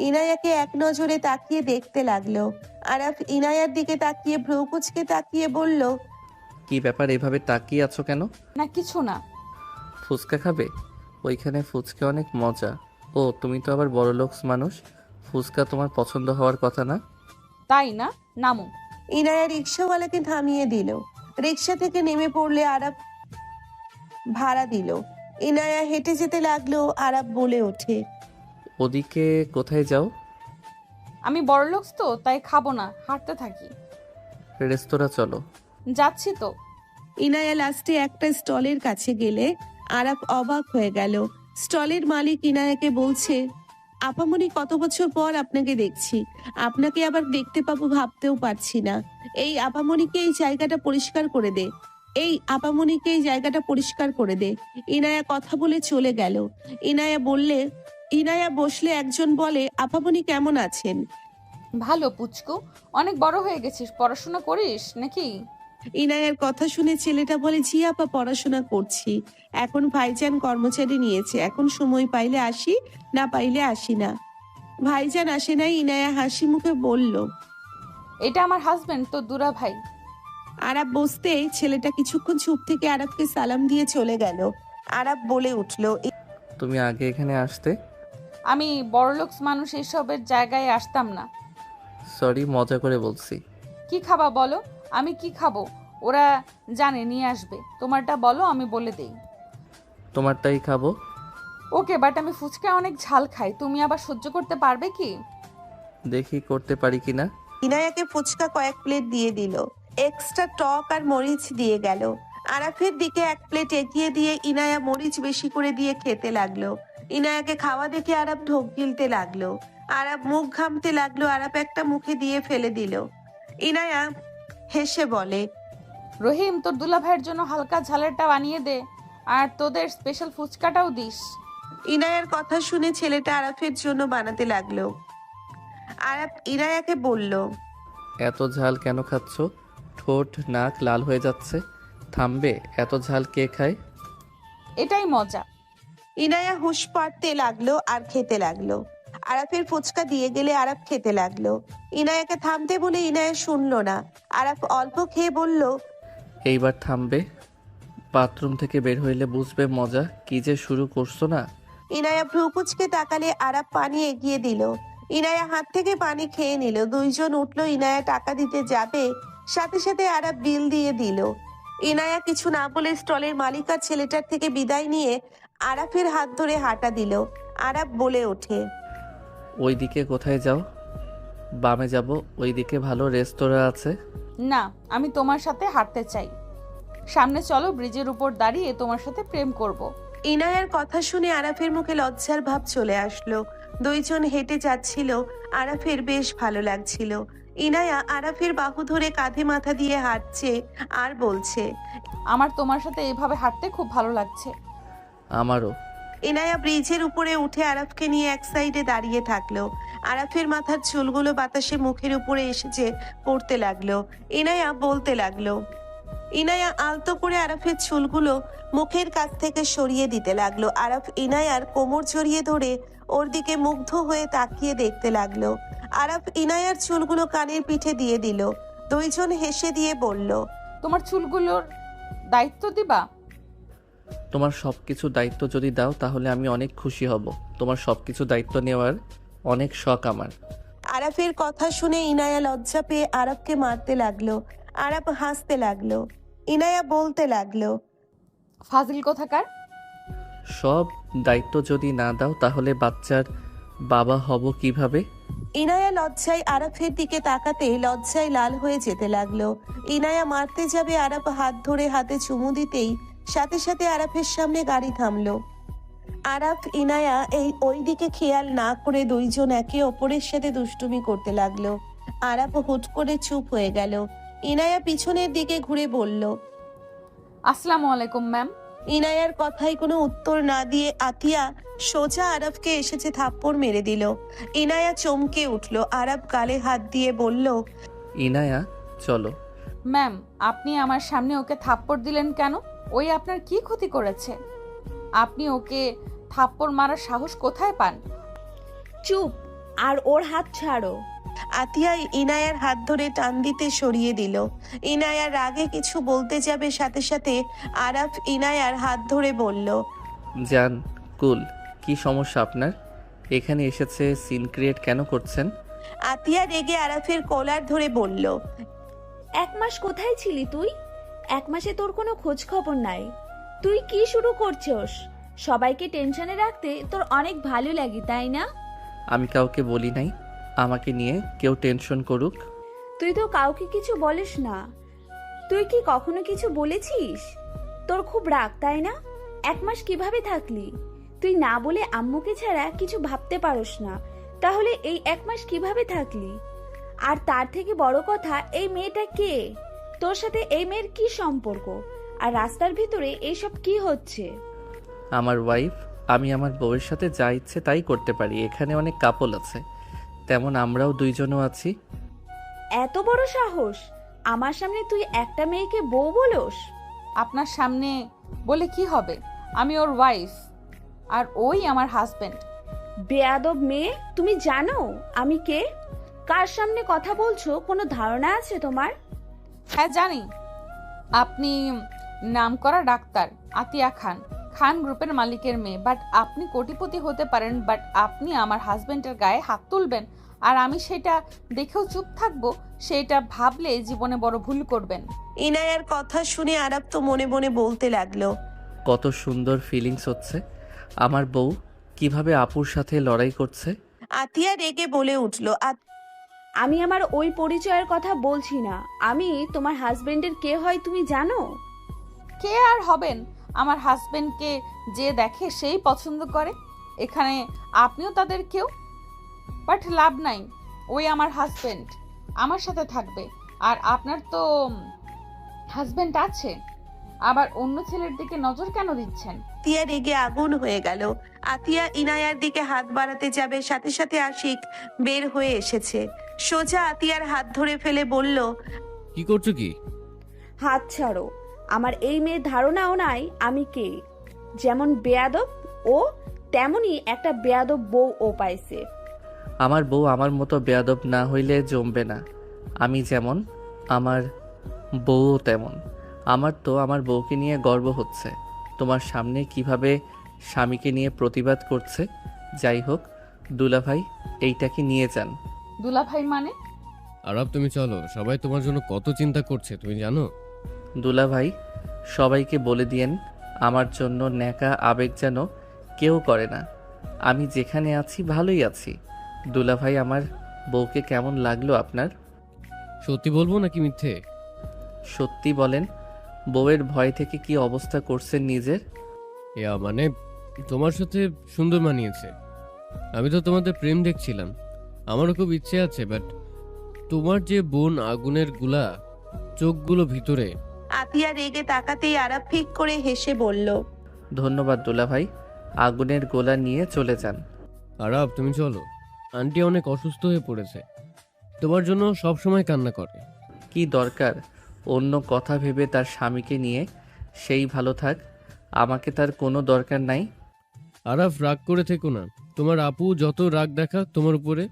ইনায়াকে এক নজরে তাকিয়ে দেখতে লাগলো। আরাফ ইনায়ার দিকে তাকিয়ে ভ্রু কুঁচকে তাকিয়ে বলল, কি ব্যাপার, এভাবে তাকিয়ে আছো কেন? না কিছু না। ফুচকা খাবে? ওইখানে ফুচকা অনেক মজা। ও, তুমি তো আবার বড়লোকস মানুষ, ফুচকা তোমার পছন্দ হওয়ার কথা না? তাই না, নামো। ইনায়া রিক্সাওয়ালাকে থামিয়ে দিল। রিক্সা থেকে নেমে পড়লে আরাফ ভাড়া দিল। ইনায়া হেঁটে যেতে লাগলো। আরাফ বলে ওঠে, ওদিকে কোথায় যাও? আমি বড়লোকস তো, তাই খাবো না, হাঁটতে থাকি। রেস্তোরাঁ চলো। যাচ্ছি তো। ইনায়া লাস্টে একটা স্টলের কাছে গেলে আরাফ অবাক হয়ে গেল। স্টলের মালিক ইনায়াকে বলছে, আপামনি, কত বছর পর আপনাকে দেখছি। আপনাকে আবার দেখতে পাবো ভাবতেও পারছি না। এই আপামনিকে এই জায়গাটা পরিষ্কার করে দে। এই আপামনিকে এই জায়গাটা পরিষ্কার করে দে। ইনায়া কথা বলে চলে গেল। ইনায়া বসলে একজন বলে, আপামনি কেমন আছেন? ভালো পুচকু, অনেক বড় হয়ে গেছিস, পড়াশোনা করিস নাকি? ইনায়ার কথা শুনে ছেলেটা বলে, জি আপা, পড়াশোনা করছি। এখন ভাইজান কর্মচারী নিয়েছে, এখন সময় পাইলে আসি, না পাইলে আসি না। ভাইজান আসে নাই? ইনায়া হাসি মুখে বলল। এটা আমার হাজবেন্ড, তো দুরা ভাই। আরাফ বসতে ছেলেটা কিছুক্ষণ চুপ থেকে আরাফকে সালাম দিয়ে চলে গেল। আরাফ বলে উঠল, তুমি আগে এখানে আসতে। আমি বড়লোকস মানুষ, এসবের জায়গায় আসতাম না। সরি, মজা করে বলছি। কি খাবা বলো? আমি কি খাবো ওরা জানে, নিয়ে আসবে। তোমারটা বলো, আমি বলে দেই। তোমারটাই খাবো। ওকে, বাট আমি ফুচকা অনেক ঝাল খাই, তুমি আবার সহ্য করতে পারবে কি? দেখি করতে পারি কিনা। ইনায়াকে ফুচকা কয়েক প্লেট দিয়ে দিল। এক্সট্রা টক আর মরিচ দিয়ে গেল। আরাফের দিকে এক প্লেট এগিয়ে দিয়ে ইনায়া মরিচ বেশি করে দিয়ে খেতে লাগলো। ইনায়াকে খাওয়া দেখে আরাফ ঢোক গিলতে লাগলো। আরাফ মুখ ঘামতে লাগলো। আরাফ একটা মুখে দিয়ে ফেলে দিল। ইনায়া হেসে বলে, রহিম, তোর দুলা ভাইয়ের জন্য হালকা ঝালেরটা বানিয়ে দে, আর তোদের স্পেশাল ফুচকাটাও দিস। ইনায়ার কথা শুনে ছেলেটা আরাফের জন্য বানাতে লাগলো। আরাফ ইনায়াকে বলল, এত ঝাল কেন খাচ্ছ? ঠোঁট নাক লাল হয়ে যাচ্ছে। থামবে? এত ঝাল কে খায়? এটাই মজা। ইনায়া হুঁশ পাড়তে লাগলো আর খেতে লাগলো। আরাফের ফুচকা দিয়ে গেলে আরাফ খেতে লাগলো। ইনায়াকে থামতে বলে ইনায়া শুনলো না। আরাফ অল্প খেয়ে বলল, এইবার থামবে? বাথরুম থেকে বের হইলে বুঝবে মজা। কি যে শুরু করছো না। ইনায়া ভ্রু কুঁচকে তাকালে আরাফ পানি এগিয়ে দিল। ইনায়া হাত থেকে পানি খেয়ে নিল। দুইজন উঠলো। ইনায়া টাকা দিতে যাবে, সাথে সাথে আরাফ বিল দিয়ে দিল। ইনায়া কিছু না বলে স্টলের মালিক আর ছেলেটার থেকে বিদায় নিয়ে আরাফের হাত ধরে হাঁটা দিল। আরাফ বলে ওঠে, ওইদিকে কোথায় যাও? বামে যাব, ওইদিকে ভালো রেস্তোরাঁ আছে। না, আমি তোমার সাথে হাঁটতে চাই। সামনে চলো, ব্রিজের উপর দাঁড়িয়ে তোমার সাথে প্রেম করব। ইনায়ার কথা শুনে আরাফের মুখে লজ্জার ভাব চলে আসলো। দুইজন হেঁটে যাচ্ছিল। আরাফের বেশ ভালো লাগছিল। ইনায়া আরাফের বাহু ধরে কাঁধে মাথা দিয়ে হাঁটছে আর বলছে, আমার তোমার সাথে এভাবে হাঁটতে খুব ভালো লাগছে। আমারও। ইনায়া ব্রিজের উপরে উঠে আরাফকে নিয়ে এক সাইডে দাঁড়িয়ে থাকলো। আরাফের মাথার চুলগুলো বাতাসে মুখের উপরে এসেছে পড়তে লাগলো। ইনায়া বলতে লাগলো। ইনায়া আলতো করে আরাফের চুলগুলো মুখের কাছ থেকে সরিয়ে দিতে লাগলো। আরাফ ইনায়ার কোমর জড়িয়ে ধরে ওর দিকে মুগ্ধ হয়ে তাকিয়ে দেখতে লাগলো। আরাফ ইনায়ার চুলগুলো কানের পিঠে দিয়ে দিল। দুইজন হেসে দিয়ে বলল, তোমার চুলগুলোর দায়িত্ব দিবা? তোমার সবকিছু দায়িত্ব যদি দাও তাহলে আমি অনেক খুশি হব। তোমার সবকিছু দায়িত্ব নেওয়ার অনেক শখ আমার। আরাফের কথা শুনে ইনায়া লজ্জা পেয়ে আরাফকে মারতে লাগলো। আরাফ হাসতে লাগলো। ইনায়া বলতে লাগলো, ফাজিল কোথাকার। সব দায়িত্ব যদি না দাও তাহলে বাচ্চার বাবা হব কিভাবে? ইনায়া লজ্জায় আরাফের দিকে তাকাতে লজ্জায় লাল হয়ে যেতে লাগলো। ইনায়া মারতে যাবে, আরাফ হাত ধরে হাতে চুমু দিতেই সাথে সাথে আরাফের সামনে গাড়ি থামলো। আরাফ ইনায়া ওই দিকে খেয়াল না করে দুইজন একে অপরের সাথে দুষ্টুমি করতে লাগলো। আরাফ হুট করে চুপ হয়ে গেল। ইনায়া পিছনের দিকে ঘুরে বলল, আসসালামু আলাইকুম ম্যাম। ইনায়ার কথায় কোনো উত্তর না দিয়ে আতিয়া সোজা আরাফকে এসেছে থাপ্পড় মেরে দিল। ইনায়া চমকে উঠল। আরাফ গালে হাত দিয়ে বলল, ইনায়া চলো। ম্যাম, আপনি আমার সামনে ওকে থাপ্পড় দিলেন কেন? ওই আপনার কি ক্ষতি করেছে? আপনি ওকে থাপ্পড় মারার সাহস কোথায় পান? চুপ, আর ওর হাত ছাড়ো। আতিয়া ইনায়ার হাত ধরে টান দিতে সরিয়ে দিল। ইনায়ার রাগে কিছু বলতে যাবে, সাথে সাথে আরাফ ইনায়ার হাত ধরে বলল, জান কুল, কি সমস্যা আপনার? এখানে এসেছে সিন ক্রিয়েট কেন করছেন? আতিয়া রেগে আরাফের কলার ধরে বলল, 1 মাস কোথায় ছিলি তুই? 1 মাসে তোর কোনো খোঁজ খবর নাই। তুই কি শুরু করছস? সবাইকে টেনশনে রাখতে তোর অনেক ভালো লাগে, তাই না? আমি কাউকে বলি নাই আমাকে নিয়ে কেউ টেনশন করুক। তুই তো কাউকে কিছু বলিস না। তুই কি কখনো কিছু বলেছিস? তোর খুব রাগ, তাই না? 1 মাস কিভাবে থাকলি? তুই না বলে আম্মুকে ছাড়া কিছু ভাবতে পারস না, তাহলে এই 1 মাস কিভাবে থাকলি? আর তার থেকে বড় কথা, এই মেয়েটা কে? তোর সাথে এই মেয়ের কি সম্পর্ক? আর রাস্তার ভিতরে এইসব কি হচ্ছে? আমার ওয়াইফ, আমি আমার বউয়ের সাথে যা ইচ্ছে তাই করতে পারি। এখানে অনেক কাপল আছে, তেমন আমরাও দুইজনও আছি। এত বড় সাহস! আমার সামনে তুই একটা মেয়েকে বউ বলোস? আপনার সামনে বলে কি হবে? আমি ওর ওয়াইফ আর ওই আমার হাজবেন্ড। বেয়াদব মেয়ে, তুমি জানো আমি কে? কার সামনে কথা বলছো কোনো ধারণা আছে তোমার? হ্যাঁ জানি, আপনি নামকরা ডাক্তার আতিয়া খান, খান গ্রুপের মালিকের মেয়ে। বাট আপনি কোটিপতি হতে পারেন, বাট আপনি আমার হাজবেন্ডের গায়ে হাত তুলবেন আর আমি সেটা দেখেও চুপ থাকবো, সেটা ভাবলে জীবনে বড় ভুল করবেন। ইনায়ার কথা শুনে আরাফ তো মনে মনে বলতে লাগলো, কত সুন্দর ফিলিংস হচ্ছে। আমার বউ কিভাবে আপুর সাথে লড়াই করছে। আতিয়া রেগে বলে উঠল, আমি আমার ওই পরিচয়ের কথা বলছি না। আমি তোমার হাজবেন্ডের কে হয় তুমি জানো? কে আর হবেন? আমার হাজবেন্ডকে যে দেখে সেই পছন্দ করে। এখানে আপনিও তাদের কেউ, বাট লাভ নাই। ওই আমার হাজবেন্ড, আমার সাথে থাকবে। আর আপনার তো হাজবেন্ড আছে, আবার অন্য ছেলের দিকে নজর কেন দিচ্ছেন? আতিয়া রেগে আগুন হয়ে গেল। আতিয়া ইনায়ার দিকে হাত বাড়াতে যাবে, সাথে সাথে আশিক বের হয়ে এসেছে। সোজা আতিয়ার হাত ধরে ফেলে বলল, কি করছো কি? হাত ছাড়ো। আমার এই মেয়ের ধারণাও নাই আমি কে। যেমন বেয়াদব ও, তেমনি একটা বেয়াদব বউ ও পাইছে। আমার বউ আমার মতো বেয়াদব না হইলে জমবে না। আমি যেমন আমার বউও তেমন। আমার তো আমার বউকে নিয়ে গর্ব হচ্ছে। তোমার সামনে কিভাবে স্বামীকে নিয়ে প্রতিবাদ করছে। যাই হোক দুলাভাই, এইটাকে নিয়ে যান। দুলাভাই মানে? আরব তুমি চলো, সবাই তোমার জন্য কত চিন্তা করছে তুমি জানো? দুলাভাই, সবাইকে বলে দিয়েন আমার জন্য ন্যাকা আবেগ যেন কেউ করে না। আমি যেখানে আছি ভালোই আছি। দুলাভাই, আমার বউকে কেমন লাগলো আপনার? সত্যি বলবো নাকি মিথ্যে? সত্যি বলেন। বউয়ের ভয় থেকে কি অবস্থা করছেন নিজের? মানে তোমার সাথে সুন্দর মানিয়েছে। আমি তো তোমাদের প্রেম দেখছিলাম, আমারও খুব ইচ্ছে আছে, বাট তোমার যে বোন আগুনের গুলা, চোখগুলো ভিতরে। আতিয়া রেগে তাকাতেই আরাফ ফিক করে হেসে বলল, ধন্যবাদ দুলাভাই, আগুনের গোলা নিয়ে চলে যান। আরব তুমি চলো, আন্টি অনেক অসুস্থ হয়ে পড়েছে, তোমার জন্য সব সময় কান্না করে। কি দরকার অন্য কথা ভেবে তার স্বামীকে নিয়ে? সেই ভালো থাক, আমাকে তার কোনো দরকার নাই। আরাফ রাগ করে থেকো না। তোমার আপু যত রাগ দেখা তোমার উপরে,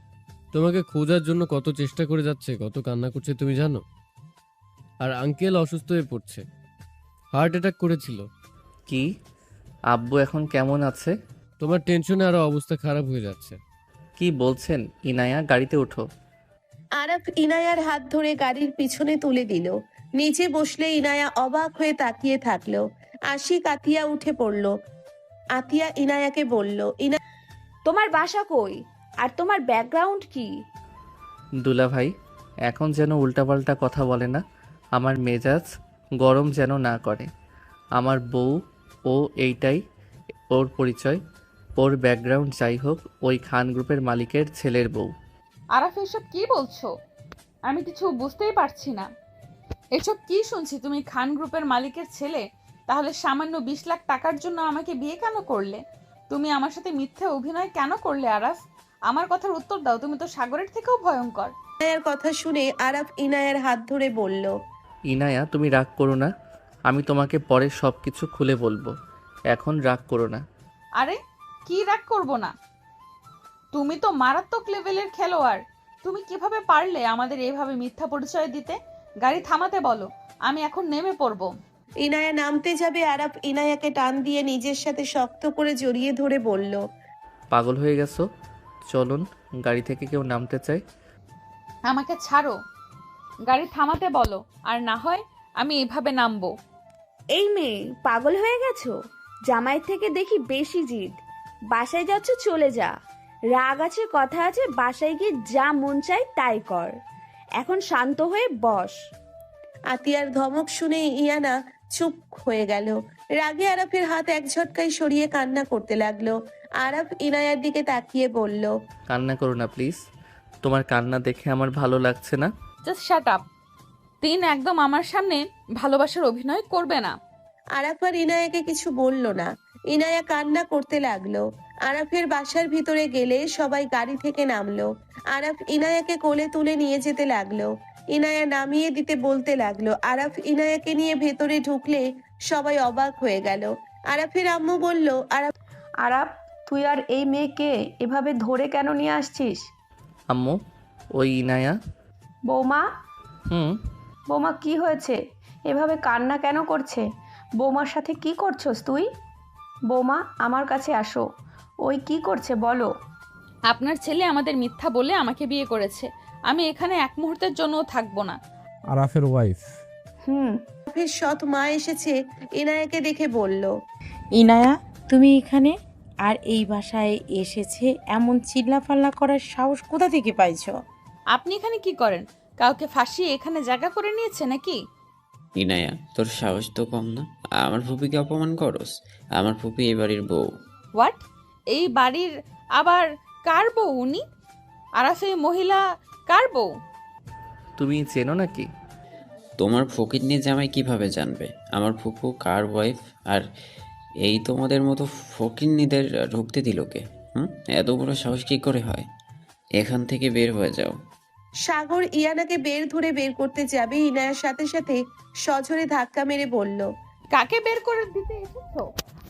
তোমাকে খোঁজার জন্য কত চেষ্টা করে যাচ্ছে, কত কান্না করছে তুমি জানো? আর আঙ্কেল অসুস্থ হয়ে পড়ছে, হার্ট অ্যাটাক করেছিল। কি? আব্বু এখন কেমন আছে? তোমার টেনশনে আরো অবস্থা খারাপ হয়ে যাচ্ছে। কি বলছেন ইনায়া, গাড়িতে ওঠো। আরাফ ইনায়ার হাত ধরে গাড়ির পিছনে তুলে দিল। নিচে বসলে ইনায়া অবাক হয়ে তাকিয়ে থাকলো। আশিক আতিয়া উঠে পড়ল। আতিয়া ইনায়াকে বলল, তোমার বাসা কই আর তোমার ব্যাকগ্রাউন্ড কি? দুলা ভাই এখন যেন উল্টাপাল্টা কথা বলে না, আমার মেজাজ গরম যেন না করে। আমার বউ, ও এইটাই ওর পরিচয়। ওর ব্যাকগ্রাউন্ড যাই হোক, ওই খান গ্রুপের মালিকের ছেলের বউ। আরাফ এসব কি বলছো? আমি কিছু বুঝতেই পারছি না। এসব কি শুনছি? তুমি খান গ্রুপের মালিকের ছেলে? তাহলে সামান্য 20 লাখ টাকার জন্য আমাকে বিয়ে কেন করলে? তুমি আমার সাথে মিথ্যে অভিনয় কেন করলে আরাফ? আমার কথার উত্তর দাও, তুমি তো সাগরের থেকেও ভয়ঙ্কর। ইনায়ার কথা শুনে আরাফ ইনায়ার হাত ধরে বলল, ইনায়া তুমি রাগ করো না, আমি তোমাকে পরে সব কিছু খুলে বলবো, এখন রাগ করো না। আরে কি রাগ করব না? তুমি তো মারাত্মক লেভেলের খেলোয়াড়। তুমি কিভাবে পারলে আমাদের এইভাবে মিথ্যা পরিচয় দিতে? গাড়ি থামাতে বলো, আমি এখন নেমে পড়বো। ইনায়া নামতে যাবে, আরাফ ইনায়াকে টান দিয়ে নিজের সাথে শক্ত করে জড়িয়ে ধরে বলল, পাগল হয়ে গেছো? চলুন, গাড়ি থেকে কেউ নামতে চায়? আমাকে ছাড়ো, গাড়ি থামাতে বলো, আর না হয় আমি এইভাবে নামবো। এই মেয়ে পাগল হয়ে গেছো? জামাই থেকে দেখি বেশি জিদ। বাসায় যাচ্ছ, চলে যা। রাগ আছে, কথা আছে, বাসায় গিয়ে যা মন চাই তাই কর। এখন শান্ত হয়ে বস। আতিয়ার ধমক শুনে ইয়ানা চুপ হয়ে গেল। রাগে আরাফের হাত এক ঝটকায় সরিয়ে কান্না করতে লাগলো। আরাফ ইনায়ার দিকে তাকিয়ে বলল, কান্না করো না প্লিজ, তোমার কান্না দেখে আমার ভালো লাগছে না। Just shut up. তিন একদম আমার সামনে ভালোবাসার অভিনয় করবে না। আরাফ আর ইনায়াকে কিছু বলল না। ইনায়া কান্না করতে লাগলো। আরাফের বাসার ভিতরে গেলে সবাই গাড়ি থেকে নামলো। আরাফ ইনায়াকে কোলে তুলে নিয়ে যেতে লাগলো। ইনায়া নামিয়ে দিতে বলতে লাগলো। আরাফ ইনায়াকে নিয়ে ভেতরে ঢুকলে সবাই অবাক হয়ে গেল। আরাফের আম্মু বলল, আরাফ, তুই আর এই মেয়েকে এভাবে ধরে কেন নিয়ে আসছিস? আম্মু, ওই ইনায়া। বৌমা, বৌমা কি হয়েছে? এভাবে কান্না কেন করছে? বৌমার সাথে কি করছস তুই? বৌমা, আমার কাছে আসো। ওই কি করছে বলো। আপনার ছেলে আমাদের মিথ্যা বলে আমাকে বিয়ে করেছে। আমি এখানে এক মুহূর্তের জন্যও থাকবো না। আরাফের ওয়াইফ। আরাফের সৎ মা এসেছে, ইনায়াকে দেখে বলল, ইনায়া, তুমি এখানে আর এই বাসায় এসেছে এমন চিল্লাপাল্লা করার সাহস কোথা থেকে পাইছো? আপনি এখানে কি করেন? কাউকে ফাঁসিয়ে এখানে জায়গা করে নিয়েছে নাকি? ইনায়া, তোর সাহস তো কম না, আমার ফুপিকে অপমান করস। আমার ফুপি এই বাড়ির বউ। হোয়াট? এই বাড়ির আবার কার বউ উনি? আরাফ এই মহিলা কার বউ? তুমি চেনো নাকি? তোমার ফকিরনি জামাই কিভাবে জানবে আমার ফুপু কার ওয়াইফ? আর এই তোমাদের মতো ফকিরনিদের ঢুকতে দিল কে? এত বড় সাহস কি করে হয়? এখান থেকে বের হয়ে যাও। সাগর ইয়ানাকে বের করতে যাবে, ইনায়ার সাথে সাথে সজোরে ধাক্কা মেরে বলল, কাকে বের করে দিতে এসেছো?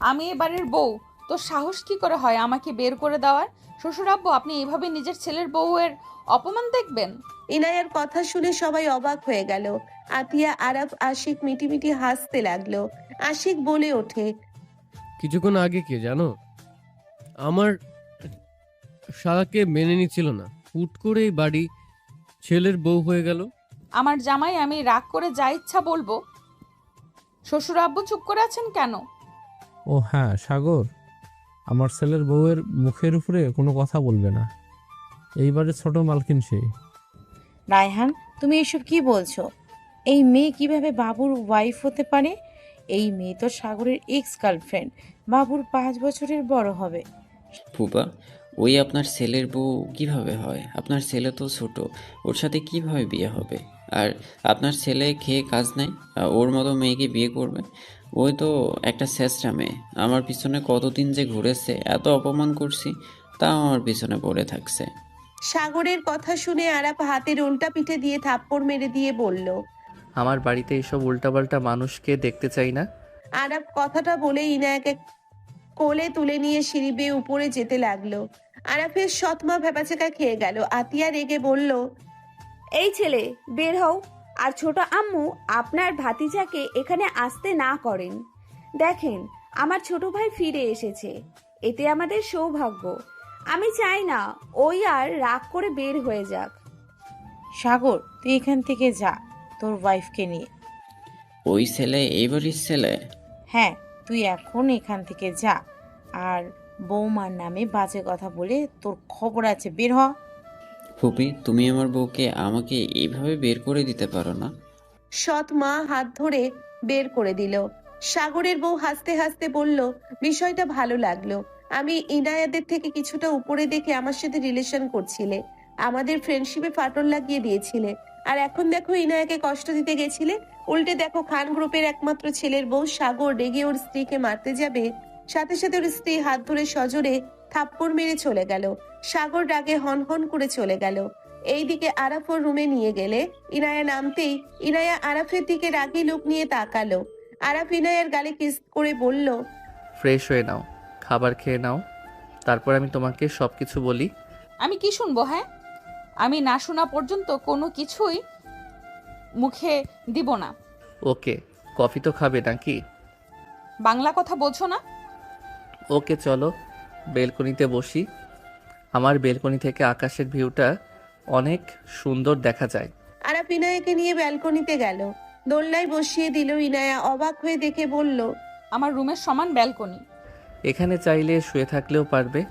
আমি এ বাড়ির বউ, তো সাহস কি করে হয় আমাকে বের করে দেওয়ার? শ্বশুর আব্বু, আপনি এইভাবে নিজের ছেলের বউয়ের অপমান দেখবেন? ইনায়ার কথা শুনে সবাই অবাক হয়ে গেল। আতিয়া, আরাফ, আশিক মিটিমিটি হাসতে লাগলো। আশিক বলে ওঠে, কিছুক্ষণ আগে কে জানো আমার শালাকে মেনে নিচ্ছিল না, হুট করে এই বাড়ি ছেলের বউ হয়ে গেল। আমার জামাই, আমি রাগ করে যা ইচ্ছা বলবো। শ্বশুর আব্বু চুপ করে আছেন কেন? ও হ্যাঁ সাগর, আমার ছেলের বউয়ের মুখের উপরে কোনো কথা বলবে না। এইবারে ছোট মালকিন সেই। রায়হান, তুমি এসব কি বলছো? এই মেয়ে কিভাবে বাবুর ওয়াইফ হতে পারে? এই মেয়ে তো সাগরের এক্স গার্লফ্রেন্ড, বাবুর 5 বছরের বড় হবে। ফুপা, ওই আপনার ছেলের বউ কিভাবে হয়? আপনার ছেলে তো ছোট, ওর সাথে কিভাবে বিয়ে হবে? আর আপনার ছেলে খেয়ে কাজ নাই, ওর মতো মেয়েকে বিয়ে করবে? ওই তো একটা ছেঁচড়া মেয়ে। আমার পিছনে কতদিন যে ঘুরেছে, এত অপমান করছি, তাও আমার পিছনে পড়ে থাকছে। সাগরের কথা শুনে আরাফ হাতের উল্টা পিঠে দিয়ে থাপ্পড় মেরে দিয়ে বলল, আমার বাড়িতে এইসব উল্টাপাল্টা মানুষকে দেখতে চাই না। আরাফ কথাটা বলে ইনায়াকে কোলে তুলে নিয়ে সিঁড়ি বেয়ে উপরে যেতে লাগলো। আরাফের সৎমা ভেবাচেকা খেয়ে গেল। আতিয়া রেগে বলল, এই ছেলে বের হও, আর ছোট আম্মু আপনার ভাতিজাকে এখানে আসতে না করেন। দেখেন, আমার ছোট ভাই ফিরে এসেছে, এতে আমাদের সৌভাগ্য। আমি চাই না ওই আর রাগ করে বের হয়ে যাক। সাগর, তুই এখান থেকে যা তোর ওয়াইফকে নিয়ে। ওই ছেলে এই বাড়ির ছেলে? হ্যাঁ, তুই এখন এখান থেকে যা। আর বৌমার নামে বাজে কথা বলে তোর খবর আছে, বের হ। ফুপি, তুমি আমার বউকে আমাকে এইভাবে বের করে দিতে পারো না? সৎ মা হাত ধরে বের করে দিল। সাগরের বউ হাসতে হাসতে বলল, বিষয়টা ভালো লাগলো। আমি ইনায়াদের থেকে কিছুটা উপরে দেখে আমার সাথে রিলেশন করছিলে, আমাদের ফ্রেন্ডশিপে ফাটল লাগিয়ে দিয়েছিলে, আর এখন দেখো ইনায়াকে কষ্ট দিতে গেছিলে। উল্টে দেখো খান গ্রুপের একমাত্র ছেলের বউ সাগর রেগে ওর স্ত্রীকে মারতে যাবে, সাথে সাথে ওর স্ত্রী হাত ধরে সজোরে থাপ্পড় মেরে চলে গেল। সাগর রাগে হন হন করে চলে গেল। এইদিকে আরাফ ওর রুমে নিয়ে গেলে ইনায়া নামতেই ইনায়া আরাফের দিকে রাগী লোক নিয়ে তাকালো। আরাফ ইনায়ার গালে কিস করে বলল, ফ্রেশ হয়ে নাও, খাবার খেয়ে নাও, তারপর আমি তোমাকে সব কিছু বলি। আমি কি শুনবো? হ্যাঁ, আমি না শোনা পর্যন্ত কোনো কিছুই মুখে দিব না। ওকে, কফি তো খাবে নাকি? বাংলা কথা বোঝো না? ওকে, চলো বেলকনিতে বসি। আমার বেলকনি থেকে আকাশের ভিউটা অনেক সুন্দর দেখা যায়। আরাফ ইনায়াকে নিয়ে ব্যালকনিতে গেল, দোলনায় বসিয়ে দিল। ইনায়া অবাক হয়ে দেখে বলল, আমার রুমের সমান ব্যালকনি। এখানে চাইলে শুয়ে থাকলেও পারবে।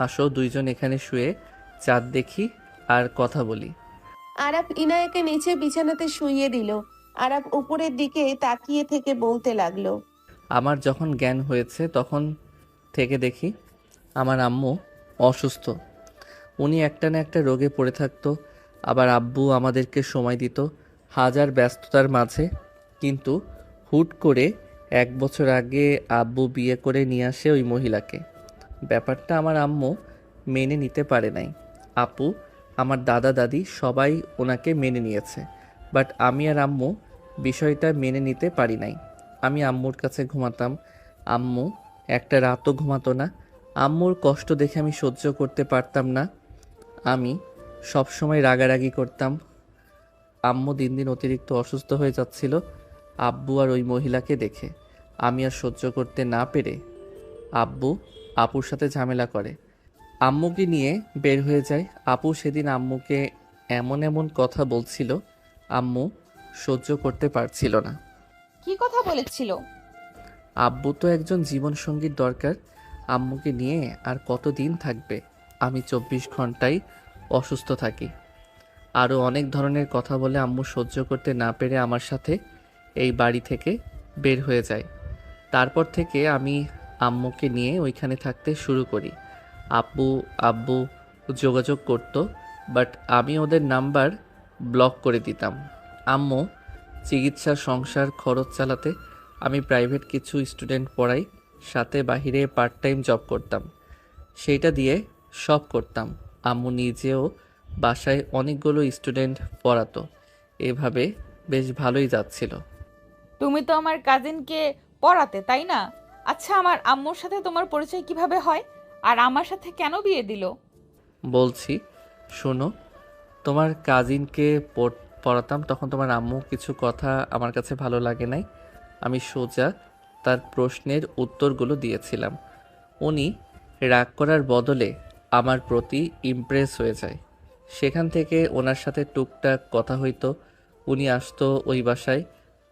আসো দুইজন এখানে শুয়ে চাঁদ দেখি আর কথা বলি। আরাফ ইনায়াকে নিচে বিছানাতে শুইয়ে দিল। আরাফ উপরের দিকে তাকিয়ে থেকে বলতে লাগলো, আমার যখন জ্ঞান হয়েছে তখন থেকে দেখি আমার আম্মু অসুস্থ। উনি একটা না একটা রোগে পড়ে থাকতো, আবার আব্বু আমাদেরকে সময় দিত হাজার ব্যস্ততার মাঝে। কিন্তু হুট করে 1 বছর আগে আব্বু বিয়ে করে নিয়ে আসে ওই মহিলাকে। ব্যাপারটা আমার আম্মু মেনে নিতে পারে নাই। আপু, আমার দাদা দাদি সবাই ওনাকে মেনে নিয়েছে, বাট আমি আর আম্মু বিষয়টা মেনে নিতে পারি নাই। আমি আম্মুর কাছে ঘুমাতাম, আম্মু একটা রাতও ঘুমাতো না। আম্মুর কষ্ট দেখে আমি সহ্য করতে পারতাম না। আমি সব সময় রাগারাগি করতাম। আম্মু দিন দিন অতিরিক্ত অসুস্থ হয়ে যাচ্ছিল আব্বু আর ওই মহিলাকে দেখে। আমি আর সহ্য করতে না পেরে আব্বু আপুর সাথে ঝামেলা করে, আম্মুকে নিয়ে বের হয়ে যায়। আপু সেদিন আম্মুকে এমন এমন কথা বলছিল, আম্মু সহ্য করতে পারছিল না। কি কথা বলেছিল? আব্বু তো একজন জীবনসঙ্গীর দরকার, আম্মুকে নিয়ে আর কতদিন থাকবে, আমি 24 ঘন্টাই অসুস্থ থাকি। আরও অনেক ধরনের কথা বলে আম্মু সহ্য করতে না পেরে আমার সাথে এই বাড়ি থেকে বের হয়ে যায়। তারপর থেকে আমি আম্মুকে নিয়ে ওইখানে থাকতে শুরু করি। আব্বু যোগাযোগ করতো, বাট আমি ওদের নাম্বার ব্লক করে দিতাম। আম্মু চিকিৎসা সংসার খরচ চালাতে আমি প্রাইভেট কিছু স্টুডেন্ট পড়াই, সাথে বাহিরে পার্ট টাইম জব করতাম, সেইটা দিয়ে সব করতাম। আম্মু নিজেও বাসায় অনেকগুলো স্টুডেন্ট পড়াতো। এভাবে বেশ ভালোই যাচ্ছিল। তুমি তো আমার কাজিনকে পড়াতে, তাই না? আচ্ছা, আমার আম্মুর সাথে তোমার পরিচয় কিভাবে হয়, আর আমার সাথে কেন বিয়ে দিল? বলছি, শোনো। তোমার কাজিনকে পড়াতাম, তখন তোমার আম্মু কিছু কথা আমার কাছে ভালো লাগে নাই। আমি সোজা তার প্রশ্নের উত্তরগুলো দিয়েছিলাম। উনি রাগ করার বদলে আমার প্রতি ইমপ্রেস হয়ে যায়। সেখান থেকে ওনার সাথে টুকটাক কথা হইতো। উনি আসতো ওই বাসায়।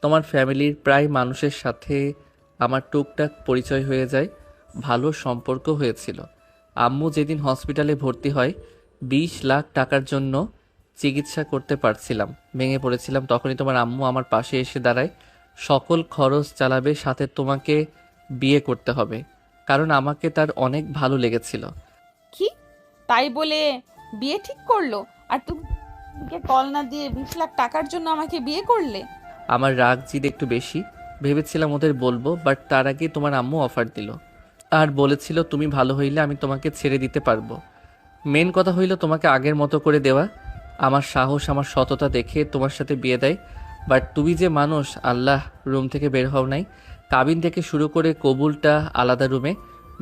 তোমার ফ্যামিলির প্রায় মানুষের সাথে আমার টুকটাক পরিচয় হয়ে যায়, ভালো সম্পর্ক হয়েছিল। আম্মু যেদিন হসপিটালে ভর্তি হয় 20 লাখ টাকার জন্য চিকিৎসা করতে পারছিলাম, ভেঙে পড়েছিলাম, তখনই তোমার আম্মু আমার পাশে এসে দাঁড়ায়। সকল খরচ চালাবে, সাথে তোমাকে বিয়ে করতে হবে, কারণ আমাকে তার অনেক ভালো লেগেছিল। কি তাই বলে বিয়ে ঠিক করলো? আর তুমি কল না দিয়ে 20 লাখ টাকার জন্য আমাকে বিয়ে করলে? আমার রাগ জিদ একটু বেশি, ভেবেছিলাম ওদের বলবো, বাট তার আগে তোমার আম্মু অফার দিল আর বলেছিল তুমি ভালো হইলে আমি তোমাকে ছেড়ে দিতে পারবো। মেন কথা হইল তোমাকে আগের মতো করে দেওয়া। আমার সাহস, আমার সততা দেখে তোমার সাথে বিয়ে দেয়। বাট তুমি যে মানুষ, আল্লাহ, রুম থেকে বের হও নাই। কাবিন থেকে শুরু করে কবুলটা আলাদা রুমে,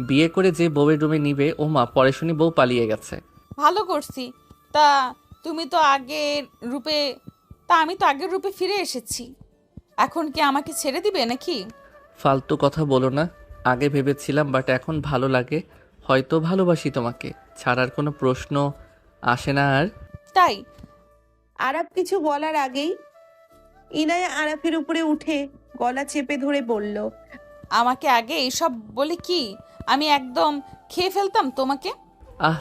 বিয়ে করে যে বউয়ের রুমে নিবে, ও মা, পরে শুনি বউ পালিয়ে গেছে। ভালো করছি। তা তুমি তো আগের রূপে আমি তো আগের রূপে ফিরে এসেছি, এখন কি আমাকে ছেড়ে দিবে নাকি? ফালতু কথা বলো না। আগে ভেবেছিলাম, বাট এখন ভালো লাগে। হয়তো ভালোবাসি তোমাকে, ছাড়ার কোনো প্রশ্ন আসে না আর। তাই? আরাফ কিছু বলার আগেই ইনায়া আরাফের উপরে উঠে গলা চেপে ধরে বলল, আমাকে আগে এইসব বলে কি আমি একদম খেয়ে ফেলতাম তোমাকে?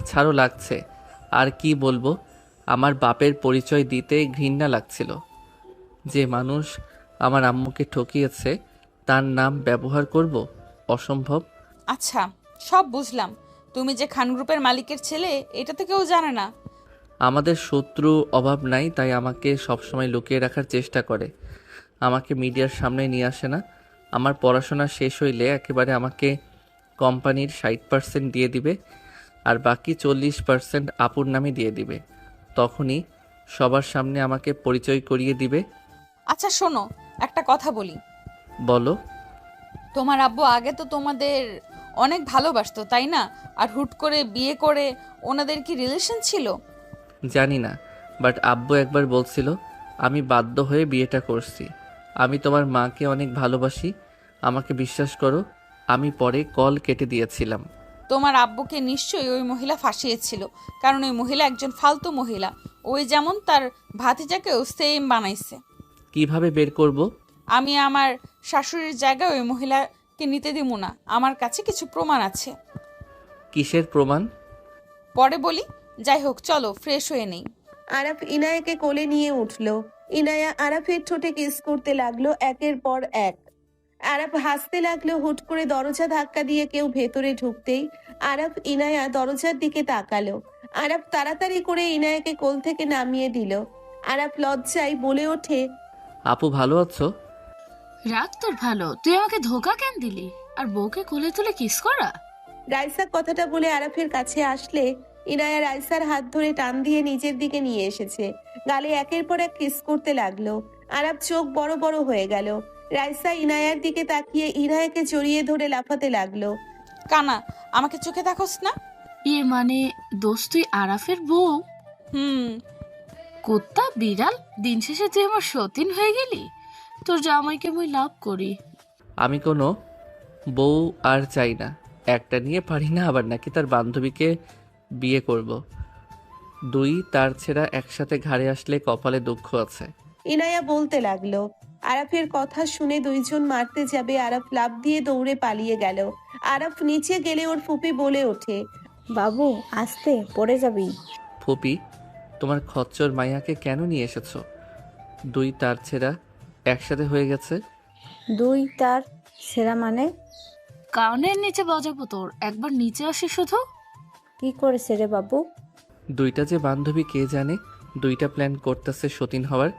ছাড়ো, লাগছে। আর কি বলবো, আমার বাপের পরিচয় দিতে ঘৃণা লাগছিল। যে মানুষ আমার আম্মুকে ঠকিয়েছে তার নাম ব্যবহার করব, অসম্ভব। আচ্ছা, সব বুঝলাম। তুমি যে খান গ্রুপের মালিকের ছেলে এটা তো কেউ জানে না। আমাদের শত্রু অভাব নাই, তাই আমাকে সবসময় লুকিয়ে রাখার চেষ্টা করে। আমাকে মিডিয়ার সামনে নিয়ে আসে না। আমার পড়াশোনা শেষ হইলে একেবারে আমাকে কোম্পানির 60% দিয়ে দিবে, আর বাকি 40% আপুর নামে দিয়ে দিবে। তখনই সবার সামনে আমাকে পরিচয় করিয়ে দিবে। আচ্ছা শোনো, একটা কথা বলি। বলো। তোমার আব্বু আগে তো তোমাদের অনেক ভালোবাসতো, তাই না? আর হুট করে বিয়ে করে ওনাদের কি রিলেশন ছিল? জানি না, বাট আব্বু একবার বলছিল আমি বাধ্য হয়ে বিয়েটা করছি। আমি তোমার মাকে অনেক ভালোবাসি, আমাকে বিশ্বাস করো। আমি পরে কল কেটে দিয়েছিলাম। তোমার আব্বুকে নিশ্চয়ই ওই মহিলা ফাঁসিয়েছিল, কারণ ওই মহিলা একজন ফালতু মহিলা। ওই যেমন তার ভাতিজাকেও সেম বানাইছে। কিভাবে বের করব? আমি আমার শাশুড়ির জায়গায় ওই মহিলাকে নিতে দিব না। আমার কাছে কিছু প্রমাণ আছে। কিসের প্রমাণ? পরে বলি। যাই হোক, চলো ফ্রেশ হয়ে নেই। আরাফ ইনায়াকে কোলে নিয়ে উঠল। ইনায়া আরাফের ঠোঁটে কিস করতে লাগলো একের পর এক। আরাফ হাসতে লাগলো। হুট করে দরজা ধাক্কা দিয়ে কেউ ভেতরে ঢুকতেই আরাফ ইনায়া দরজার দিকে তাকালো। আরাফ তাড়াতাড়ি করে ইনায়াকে কোল থেকে নামিয়ে দিল। আরাফ লজ্জায় বলে ওঠে, আপু ভালো আছো? রাগ তোর ভালো, তুই আমাকে ধোকা কেন দিলি? আর বউকে কোলে তুলে কিস করা? রাইসা কথাটা বলে আরাফের কাছে আসলে ইনায়া রাইসার হাত ধরে টান দিয়ে নিজের দিকে নিয়ে এসেছে। গালে একের পর এক কিস করতে লাগলো। আরাফ চোখ বড় বড় হয়ে গেল। রাইসা ইনায়ার দিকে তাকিয়ে ইনায়াকে জড়িয়ে ধরে লাফাতে লাগলো। কানা, আমাকে চোখে দেখোস না? ইয়ে মানে দোস্ত, তুই আরাফের বউ? কুত্তা বিড়াল, দিন শেষে তুই আমার সতীন হয়ে গেলি। তোর জামাইকে মুই লাভ করি। আমি কোনো বউ আর চাই না। একটা নিয়ে পারি না, আবার নাকি তার বান্ধবীকে বিয়ে করব। দুই তার ছেঁড়া একসাথে ঘাড়ে আসলে কপালে দুঃখ আছে। ইনায়া বলতে লাগলো। আরাফের কথা শুনে দুইজন মারতে যাবে। আরাফ লাফ দিয়ে দৌড়ে পালিয়ে গেল। আরাফ নিচে গেলে ওর ফুপি বলে ওঠে, বাবু আস্তে, পড়ে যাবি। ফুপি, তোমার খচ্চর মাইয়াকে কেন নিয়ে এসেছো? দুই তার ছেঁড়া একসাথে হয়ে গেছে। দুই তার সেরা মানে? কানের নিচে বাজাবো তোর, একবার নিচে আসি শুধু। কি করেছে রে বাবু? দুইটা যে বান্ধবী কে জানে, দুইটা প্ল্যান করতেছে সতীন হওয়ার।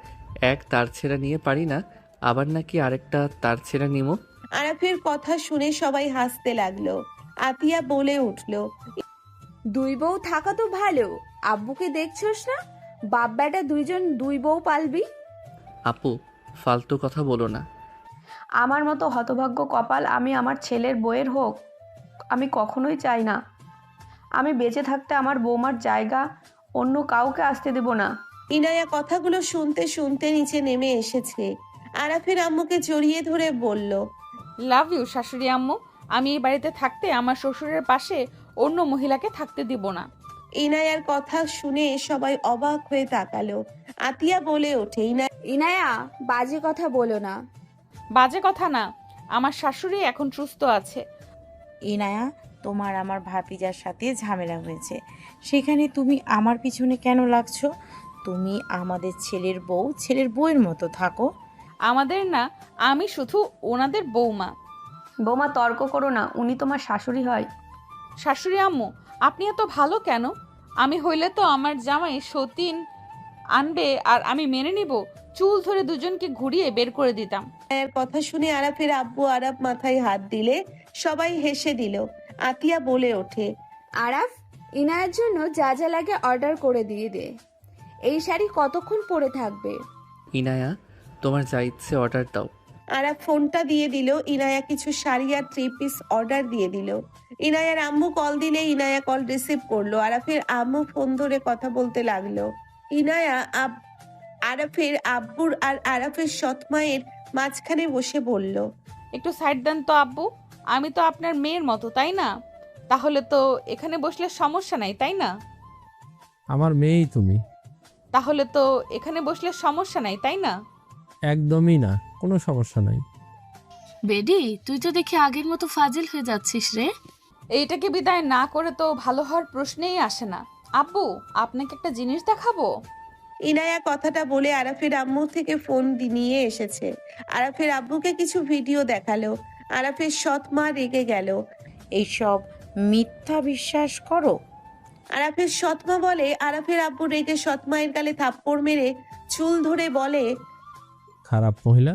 এক তার ছেঁড়া নিয়ে পারি না, আবার নাকি আরেকটা তার ছেঁড়া নিমো। আরাফের কথা শুনে সবাই হাসতে লাগলো। আতিয়া বলে উঠলো, দুই বউ থাকা তো ভালো, আব্বুকে দেখছোস না? বাপ বেটা দুইজন দুই বউ পালবি। আপু ফালতু কথা বলো না। আমার মতো হতভাগ্য কপাল আমি আমার ছেলের বউয়ের হোক, আমি কখনোই চাই না। আমি বেঁচে থাকতে আমার বৌমার জায়গা অন্য কাউকে আসতে দেব না। ইনায়া কথাগুলো শুনতে শুনতে নিচে নেমে এসেছে। আরাফের আম্মুকে জড়িয়ে ধরে বলল, লাভ ইউ শাশুড়ি আম্মু। আমি এই বাড়িতে থাকতে আমার শ্বশুরের পাশে অন্য মহিলাকে থাকতে দিব না। ইনায়ার কথা শুনে সবাই অবাক হয়ে তাকালো। আতিয়া বলে ওঠে, ইনায়া বাজে কথা বলো না। বাজে কথা না, আমার শাশুড়ি এখন সুস্থ আছে। ইনায়া, তোমার আমার ভাতিজার সাথে ঝামেলা হয়েছে, সেখানে তুমি আমার পিছনে কেন লাগছো? তুমি আমাদের ছেলের বউ, ছেলের বউয়ের মতো থাকো। আমাদের না, আমি শুধু ওনাদের বৌমা। বৌমা তর্ক করো না, উনি তোমার শাশুড়ি হয়। শাশুড়ি আম্মু, আপনি এত ভালো কেন? আমি হইলে তো আমার জামাই সতীন আনবে আর আমি মেনে নিব। চুল ধরে দুজনকে ঘুরিয়ে বের করে দিতাম। এর কথা শুনে আরাফের আব্বু আরাফ মাথায় হাত দিলে সবাই হেসে দিল। আতিয়া বলে ওঠে, আরাফ, ইনায়ার জন্য যা যা লাগে অর্ডার করে দিয়ে দে। এই শাড়ি কতক্ষণ পরে থাকবে? ইনায়া, তোমার যা ইচ্ছে অর্ডার দাও। আরাফ ফোনটা দিয়ে দিল। ইনায়া কিছু শাড়ি আর 3 পিস অর্ডার দিয়ে দিল। ইনায়ার আম্মু কল দিলে ইনায়া কল রিসিভ করলো। আরাফের আম্মু ফোন ধরে কথা বলতে লাগলো। ইনায়া আরাফের আব্বুর আর আরাফের সৎমায়ের মাঝখানে বসে বলল, একটু সাইড দেন তো আব্বু, আমি তো আপনার মেয়ের মতো, তাই না? তাহলে তো এখানে বসলে সমস্যা নাই, তাই না? আমার মেয়েই তুমি। তাহলে তো এখানে বসলে সমস্যা নাই, তাই না? একদমই না, কোনো সমস্যা নাই। বেডি, তুই তো দেখি আগের মতো ফাজিল হয়ে যাচ্ছিস রে। এইটাকে বিদায় না করে তো ভালো হওয়ার প্রশ্নেই আসে না। আব্বু, আপনাকে একটা জিনিস দেখাবো। ইনায়া কথাটা বলে আরাফের আম্মু থেকে ফোন নিয়ে এসেছে। আরাফের আব্বুকে কিছু ভিডিও দেখালো। আরাফের সৎ মা রেগে গেল। এইসব মিথ্যা বিশ্বাস করো? আরাফের সৎ মা বলে। আরাফের আব্বু রেগে সৎ মায়ের গালে থাপ্পড় মেরে চুল ধরে বলে, খারাপ মহিলা,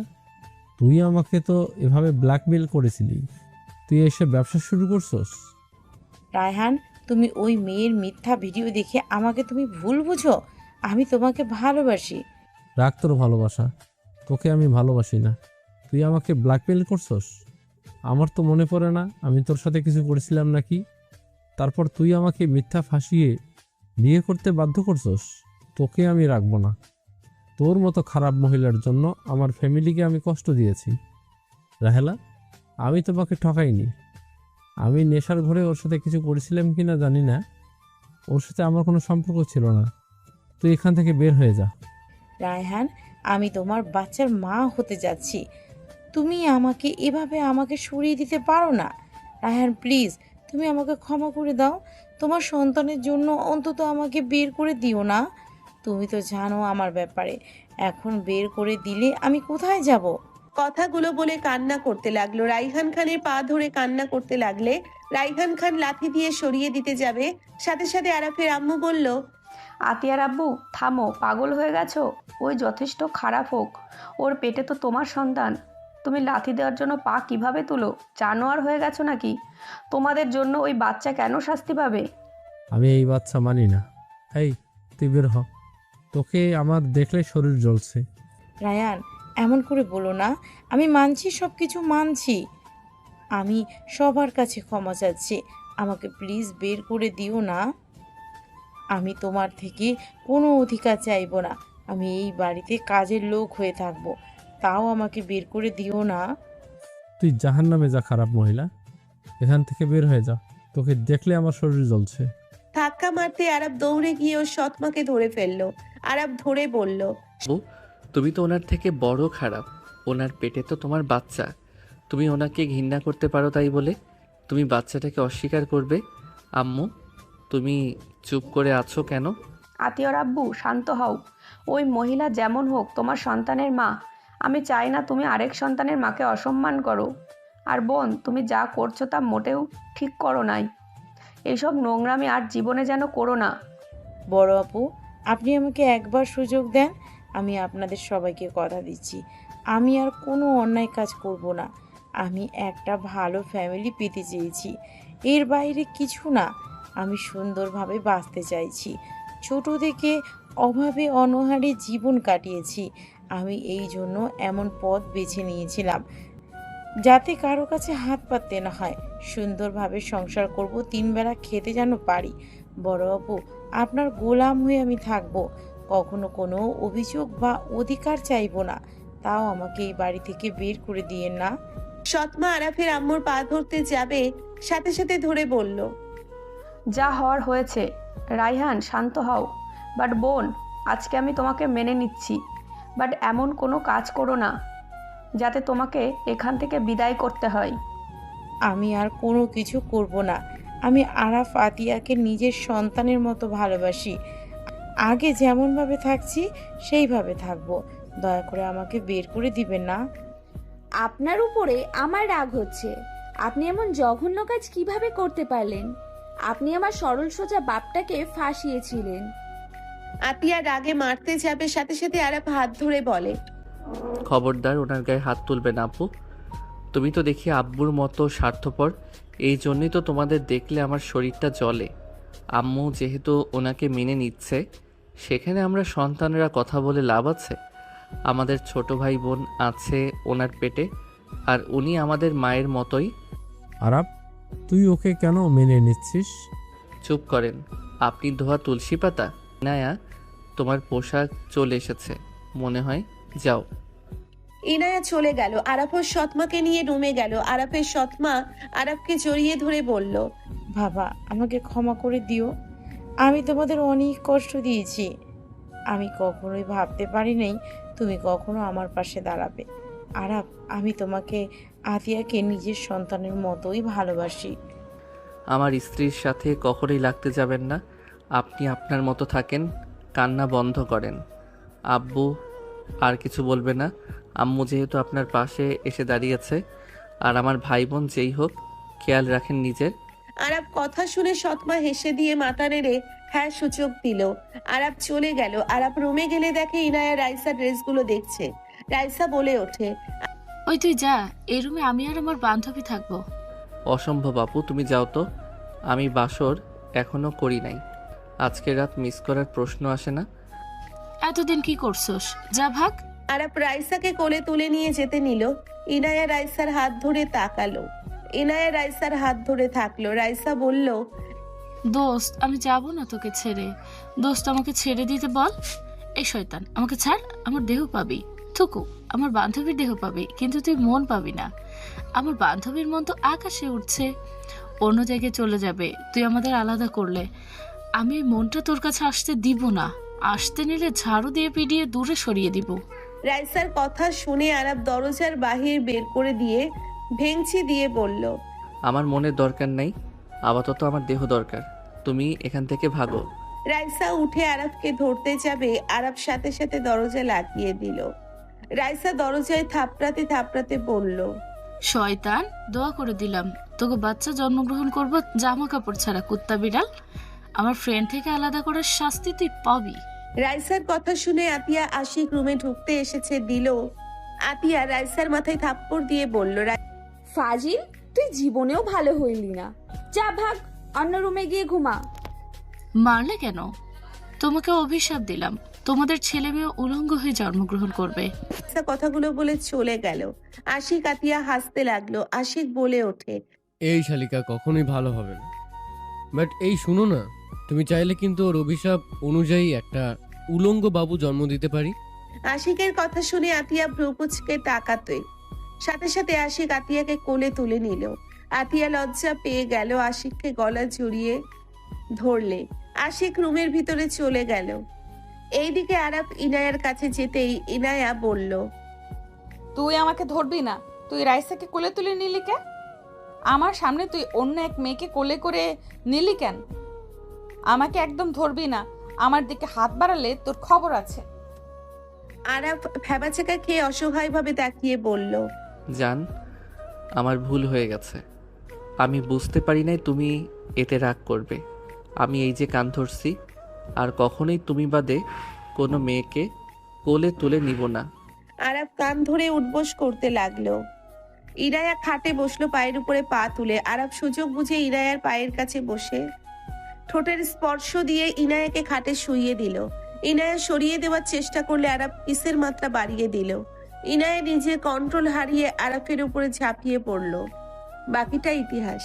তুই আমাকে তো এভাবে ব্ল্যাকমেল করেছিলি, তুই এসে ব্যবসা শুরু করছস। রায়হান, তুমি ওই মেয়ের মিথ্যা ভিডিও দেখে আমাকে তুমি ভুল বুঝো। আমি তোমাকে ভালোবাসি। রাখ তোর ভালোবাসা, তোকে আমি ভালোবাসি না। তুই আমাকে ব্ল্যাকমেল করছস। আমার তো মনে পড়ে না আমি তোর সাথে কিছু করেছিলাম নাকি। তারপর তুই আমাকে মিথ্যা ফাঁসিয়ে বিয়ে করতে বাধ্য করছস। তোকে আমি রাখবো না। তোর মতো খারাপ মহিলার জন্য আমার ফ্যামিলিকে আমি কষ্ট দিয়েছি। রাহেলা, আমি তোমাকে ঠকাইনি। আমি নেশার ঘরে ওর সাথে কিছু করেছিলাম কি না জানি না, ওর সাথে আমার কোনো সম্পর্ক ছিল না। তুই এখান থেকে বের হয়ে যা। রায়হান, আমি তোমার বাচ্চার মা হতে যাচ্ছি। তুমি আমাকে এভাবে আমাকে সরিয়ে দিতে পারো না। রায়হান প্লিজ, তুমি আমাকে ক্ষমা করে দাও। তোমার সন্তানের জন্য অন্তত আমাকে বের করে দিও না। তুমি তো জানো আমার ব্যাপারে। এখন বের করে দিলে আমি কোথায় যাব? কথাগুলো বলে কান্না করতে লাগলো। রাইহান খানের পা ধরে কান্না করতে লাগলে রাইহান খান লাথি দিয়ে সরিয়ে দিতে যাবে, সাথে সাথে আরাফের আম্মু বলল, আতিয়ার আব্বু থামো, পাগল হয়ে গেছো। ওই যথেষ্ট খারাপ হোক, ওর পেটে তো তোমার সন্তান। তুমি লাথি দেওয়ার জন্য পা কিভাবে তুলো? জানোয়ার হয়ে গেছো নাকি? তোমাদের জন্য ওই বাচ্চা কেন শাস্তি পাবে? আমি এই বাচ্চা মানি না। এই, তুই বের হ, তোকে আমার দেখলে শরীর জ্বলছে। রায়ান, এমন করে বলো না। আমি মানছি, সব কিছু মানছি। আমি সবার কাছে ক্ষমা চাচ্ছি। আমাকে প্লিজ বের করে দিও না। আমি তোমার থেকে কোনো অধিকার চাইবো না। আমি এই বাড়িতে কাজের লোক হয়ে থাকবো, তাও আমাকে বের করে দিও না। তুই জাহান্নামে যা খারাপ মহিলা, এখান থেকে বের হয়ে যা। তোকে দেখলে আমার শরীর জ্বলছে। ধাক্কা মারতে আরাব দৌড়ে গিয়ে ওর সৎমাকে ধরে ফেললো। আরাব ধরে বলল, তুমি তো ওনার থেকে বড় খারাপ। ওনার পেটে তো তোমার বাচ্চা। তুমি ওনাকে ঘৃণা করতে পারো, তাই বলে তুমি বাচ্চাটাকে অস্বীকার করবে? আম্মু, তুমি চুপ করে আছো কেন? আতিয়ার আব্বু শান্ত হও। ওই মহিলা যেমন হোক তোমার সন্তানের মা। আমি চাই না তুমি আরেক সন্তানের মাকে অসম্মান করো। আর বোন, তুমি যা করছো তা মোটেও ঠিক করো নাই। এইসব নোংরামি আর জীবনে যেন করো না। বড় আপু, আপনি আমাকে একবার সুযোগ দেন। আমি আপনাদের সবাইকে কথা দিচ্ছি, আমি আর কোনো অন্যায় কাজ করব না। আমি একটা ভালো ফ্যামিলি পেতে চেয়েছি, এর বাইরে কিছু না। আমি সুন্দরভাবে বাঁচতে চাইছি। ছোট থেকে অভাবে অনাহারে জীবন কাটিয়েছি। আমি এই জন্য এমন পথ বেছে নিয়েছিলাম যাতে কারো কাছে হাত পাততে না হয়। সুন্দরভাবে সংসার করব, 3 বেলা খেতে যেন পারি। বড় আপু, আপনার গোলাম হয়ে আমি থাকবো। কখনো কোনো অভিযোগ বা অধিকার চাইবো না। তাও আমাকে এই বাড়ি থেকে বের করে দিয়েন না। সৎমা আরাফের আম্মুর পা ধরতে যাবে, সাথে সাথে ধরে বলল, যা হওয়ার হয়েছে। রায়হান শান্ত হও। বাট বোন, আজকে আমি তোমাকে মেনে নিচ্ছি, বাট এমন কোনো কাজ করো না যাতে তোমাকে এখান থেকে বিদায় করতে হয়। আমি আর কোনো কিছু করব না। আমি আরাফ আতিয়াকে নিজের সন্তানের মতো ভালোবাসি। আগে যেমনভাবে থাকছি সেইভাবে থাকবো। দয়া করে আমাকে বের করে দিবেন না। আপনার উপরে আমার রাগ হচ্ছে। আপনি এমন জঘন্য কাজ কিভাবে করতে পারলেন? আপনি আমার সরল সোজা বাপটাকে ফাঁসিয়েছিলেন। আতিয়া রাগে মারতে যাবে, সাথে সাথে আরাফ হাত ধরে বলে, খবরদার ওনার গায়ে হাত তুলবে না আপু। তুমি তো দেখি আব্বুর মতো স্বার্থপর, এই জন্যই তো তোমাদের দেখলে আমার শরীরটা জ্বলে। আম্মু যেহেতু ওনাকে মেনে নিচ্ছে, সেখানে আমরা সন্তানরা কথা বলে লাভ আছে? আমাদের ছোট ভাই বোন আছে ওনার পেটে, আর উনি আমাদের মায়ের মতোই। আরাব, তুই ওকে কেন মেনে নিচ্ছিস? চুপ করেন, আপনি ধোয়া তুলসী পাতা। নায়া, তোমার পোশাক চলে এসেছে মনে হয়, যাও। ইনায়া চলে গেল। আরাফ ওর সৎমাকে নিয়ে রুমে গেল। আরাফের সৎমা আরাফকে জড়িয়ে ধরে বলল, বাবা আমাকে ক্ষমা করে দিও, আমি তোমাদের অনেক কষ্ট দিয়েছি। আমি কখনোই ভাবতে পারি নাই তুমি কখনো আমার পাশে দাঁড়াবে। আরাপ, আমি তোমাকে আতিয়াকে নিজের সন্তানের মতোই ভালোবাসি। আমার স্ত্রীর সাথে কখনোই লাগতে যাবেন না। আপনি আপনার মতো থাকেন, কান্না বন্ধ করেন। আব্বু আর কিছু বলবে না। আম্মু যেহেতু আপনার পাশে এসে দাঁড়িয়েছে, আর আমার ভাই বোন যেই হোক, খেয়াল রাখেন নিজের। আরাপ কথা শুনে সৎমা হেসে দিয়ে মাথা নেড়ে হ্যাঁ সূচক দিল। আরাপ চলে গেল। আরাপ রুমে গেলে দেখে ইনায়া রাইসা ড্রেসগুলো দেখছে। রাইসা বলে ওঠে, ওই তুই যা, এই রুমে আমি আর আমার বান্ধবী থাকবো। অসম্ভব আপু, তুমি যাও তো। আমি বাসর এখনো করি নাই। আজকে রাত মিস করার প্রশ্ন আসে না। এতদিন কি করছস, যা ভাগ। আরাপ রাইসাকে কোলে তুলে নিয়ে যেতে নিল। ইনায়া রাইসার হাত ধরে তাকালো। ইনায়া রাইসার হাত ধরে থাকলো। রাইসা বলল, দোস্ত আমি যাব না তোকে ছেড়ে। দোস্ত আমাকে ছেড়ে দিতে বল। এই শয়তান, আমাকে ছাড়। আমার দেহ পাবি, থুকু আমার বান্ধবীর দেহ পাবি, কিন্তু তুই মন পাবি না। আমার বান্ধবীর মন তো আকাশে উঠছে, অন্য জায়গায় চলে যাবে তুই আমাদের আলাদা করলে। আমি এই মনটা তোর কাছে আসতে দিব না। আসতে নিলে ঝাড়ু দিয়ে পিটিয়ে দূরে সরিয়ে দিব। রাইসার কথা শুনে আরাপ দরজার বাহির বের করে দিয়ে ভেঙচি দিয়ে বলল, আমার মনের দরকার নাই, আপাতত আমার দেহ দরকার। তুমি এখান থেকে ভাগো। রাইসা উঠে আরাপকে ধরতে যাবে, আরাপ সাথে সাথে দরজা লাগিয়ে দিল। রাইসা দরজায় থাপড়াতে থাপড়াতে বলল, শয়তান, দোয়া করে দিলাম তোকে বাচ্চা জন্মগ্রহণ করবো জামা কাপড় ছাড়া, কুত্তা বিড়াল। আমার ফ্রেন্ড থেকে আলাদা করার শাস্তি তুই পাবি। রাইসার কথা শুনে আতিয়া আশিক রুমে ঢুকতে এসেছে দিল। আতিয়া রাইসার মাথায় থাপ্পড় দিয়ে বলল, ফাজিল, তুই জীবনেও ভালো হইলি না। যা ভাগ, অন্য রুমে গিয়ে ঘুমা। মারলে কেন? তোমাকে অভিশাপ দিলাম, তোমাদের ছেলে মেয়ে উলঙ্গ হয়ে জন্মগ্রহণ করবে। রাইসা কথাগুলো বলে চলে গেল। আশিক আতিয়া হাসতে লাগলো। আশিক বলে ওঠে, এই শালিকা কখনোই ভালো হবে না। বাট এই শুনো না, তুমি চাইলে কিন্তু ওর অভিশাপ অনুযায়ী একটা উলঙ্গ বাবু জন্ম দিতে পারি। আশিকের কথা শুনে আতিয়া ভ্রুকুচকে তাকাতে, সাথে সাথে আশিক আতিয়াকে কোলে তুলে নিল। আতিয়া লজ্জা পেয়ে গেল, আশিককে গলা জড়িয়ে ধরলে। আশিক রুমের ভিতরে চলে গেল। এইদিকে আরাপ ইনায়ার কাছে যেতেই ইনায়া বলল, তুই আমাকে ধরবি না। তুই রাইসাকে কোলে তুলে নিলি কেন? আমার সামনে তুই অন্য এক মেয়েকে কোলে করে নিলি কেন? আমাকে একদম ধরবি না। আমার দিকে হাত বাড়ালে তোর খবর আছে। আরাপ ভ্যাবাচাকা খেয়ে অসহায়ভাবে তাকিয়ে বলল, জান, আমার ভুল হয়ে গেছে। আমি বুঝতে পারি নাই তুমি এতে রাগ করবে। আমি এই যে কান ধরছি, আর কখনোই তুমি বাদে কোনো মেয়েকে কোলে তুলে নিব না। আরাপ কান ধরে উঠবোস করতে লাগলো। ইনায়া খাটে বসলো পায়ের উপরে পা তুলে। আরাপ সুযোগ বুঝে ইনায়ার পায়ের কাছে বসে ঠোঁটের স্পর্শ দিয়ে ইনায়াকে খাটে শুইয়ে দিল। ইনায়া সরিয়ে দেওয়ার চেষ্টা করলে আরাপ কিসের মাত্রা বাড়িয়ে দিল। ইনায়া নিজের কন্ট্রোল হারিয়ে আরাফের উপরে ঝাঁপিয়ে পড়ল। বাকিটা ইতিহাস।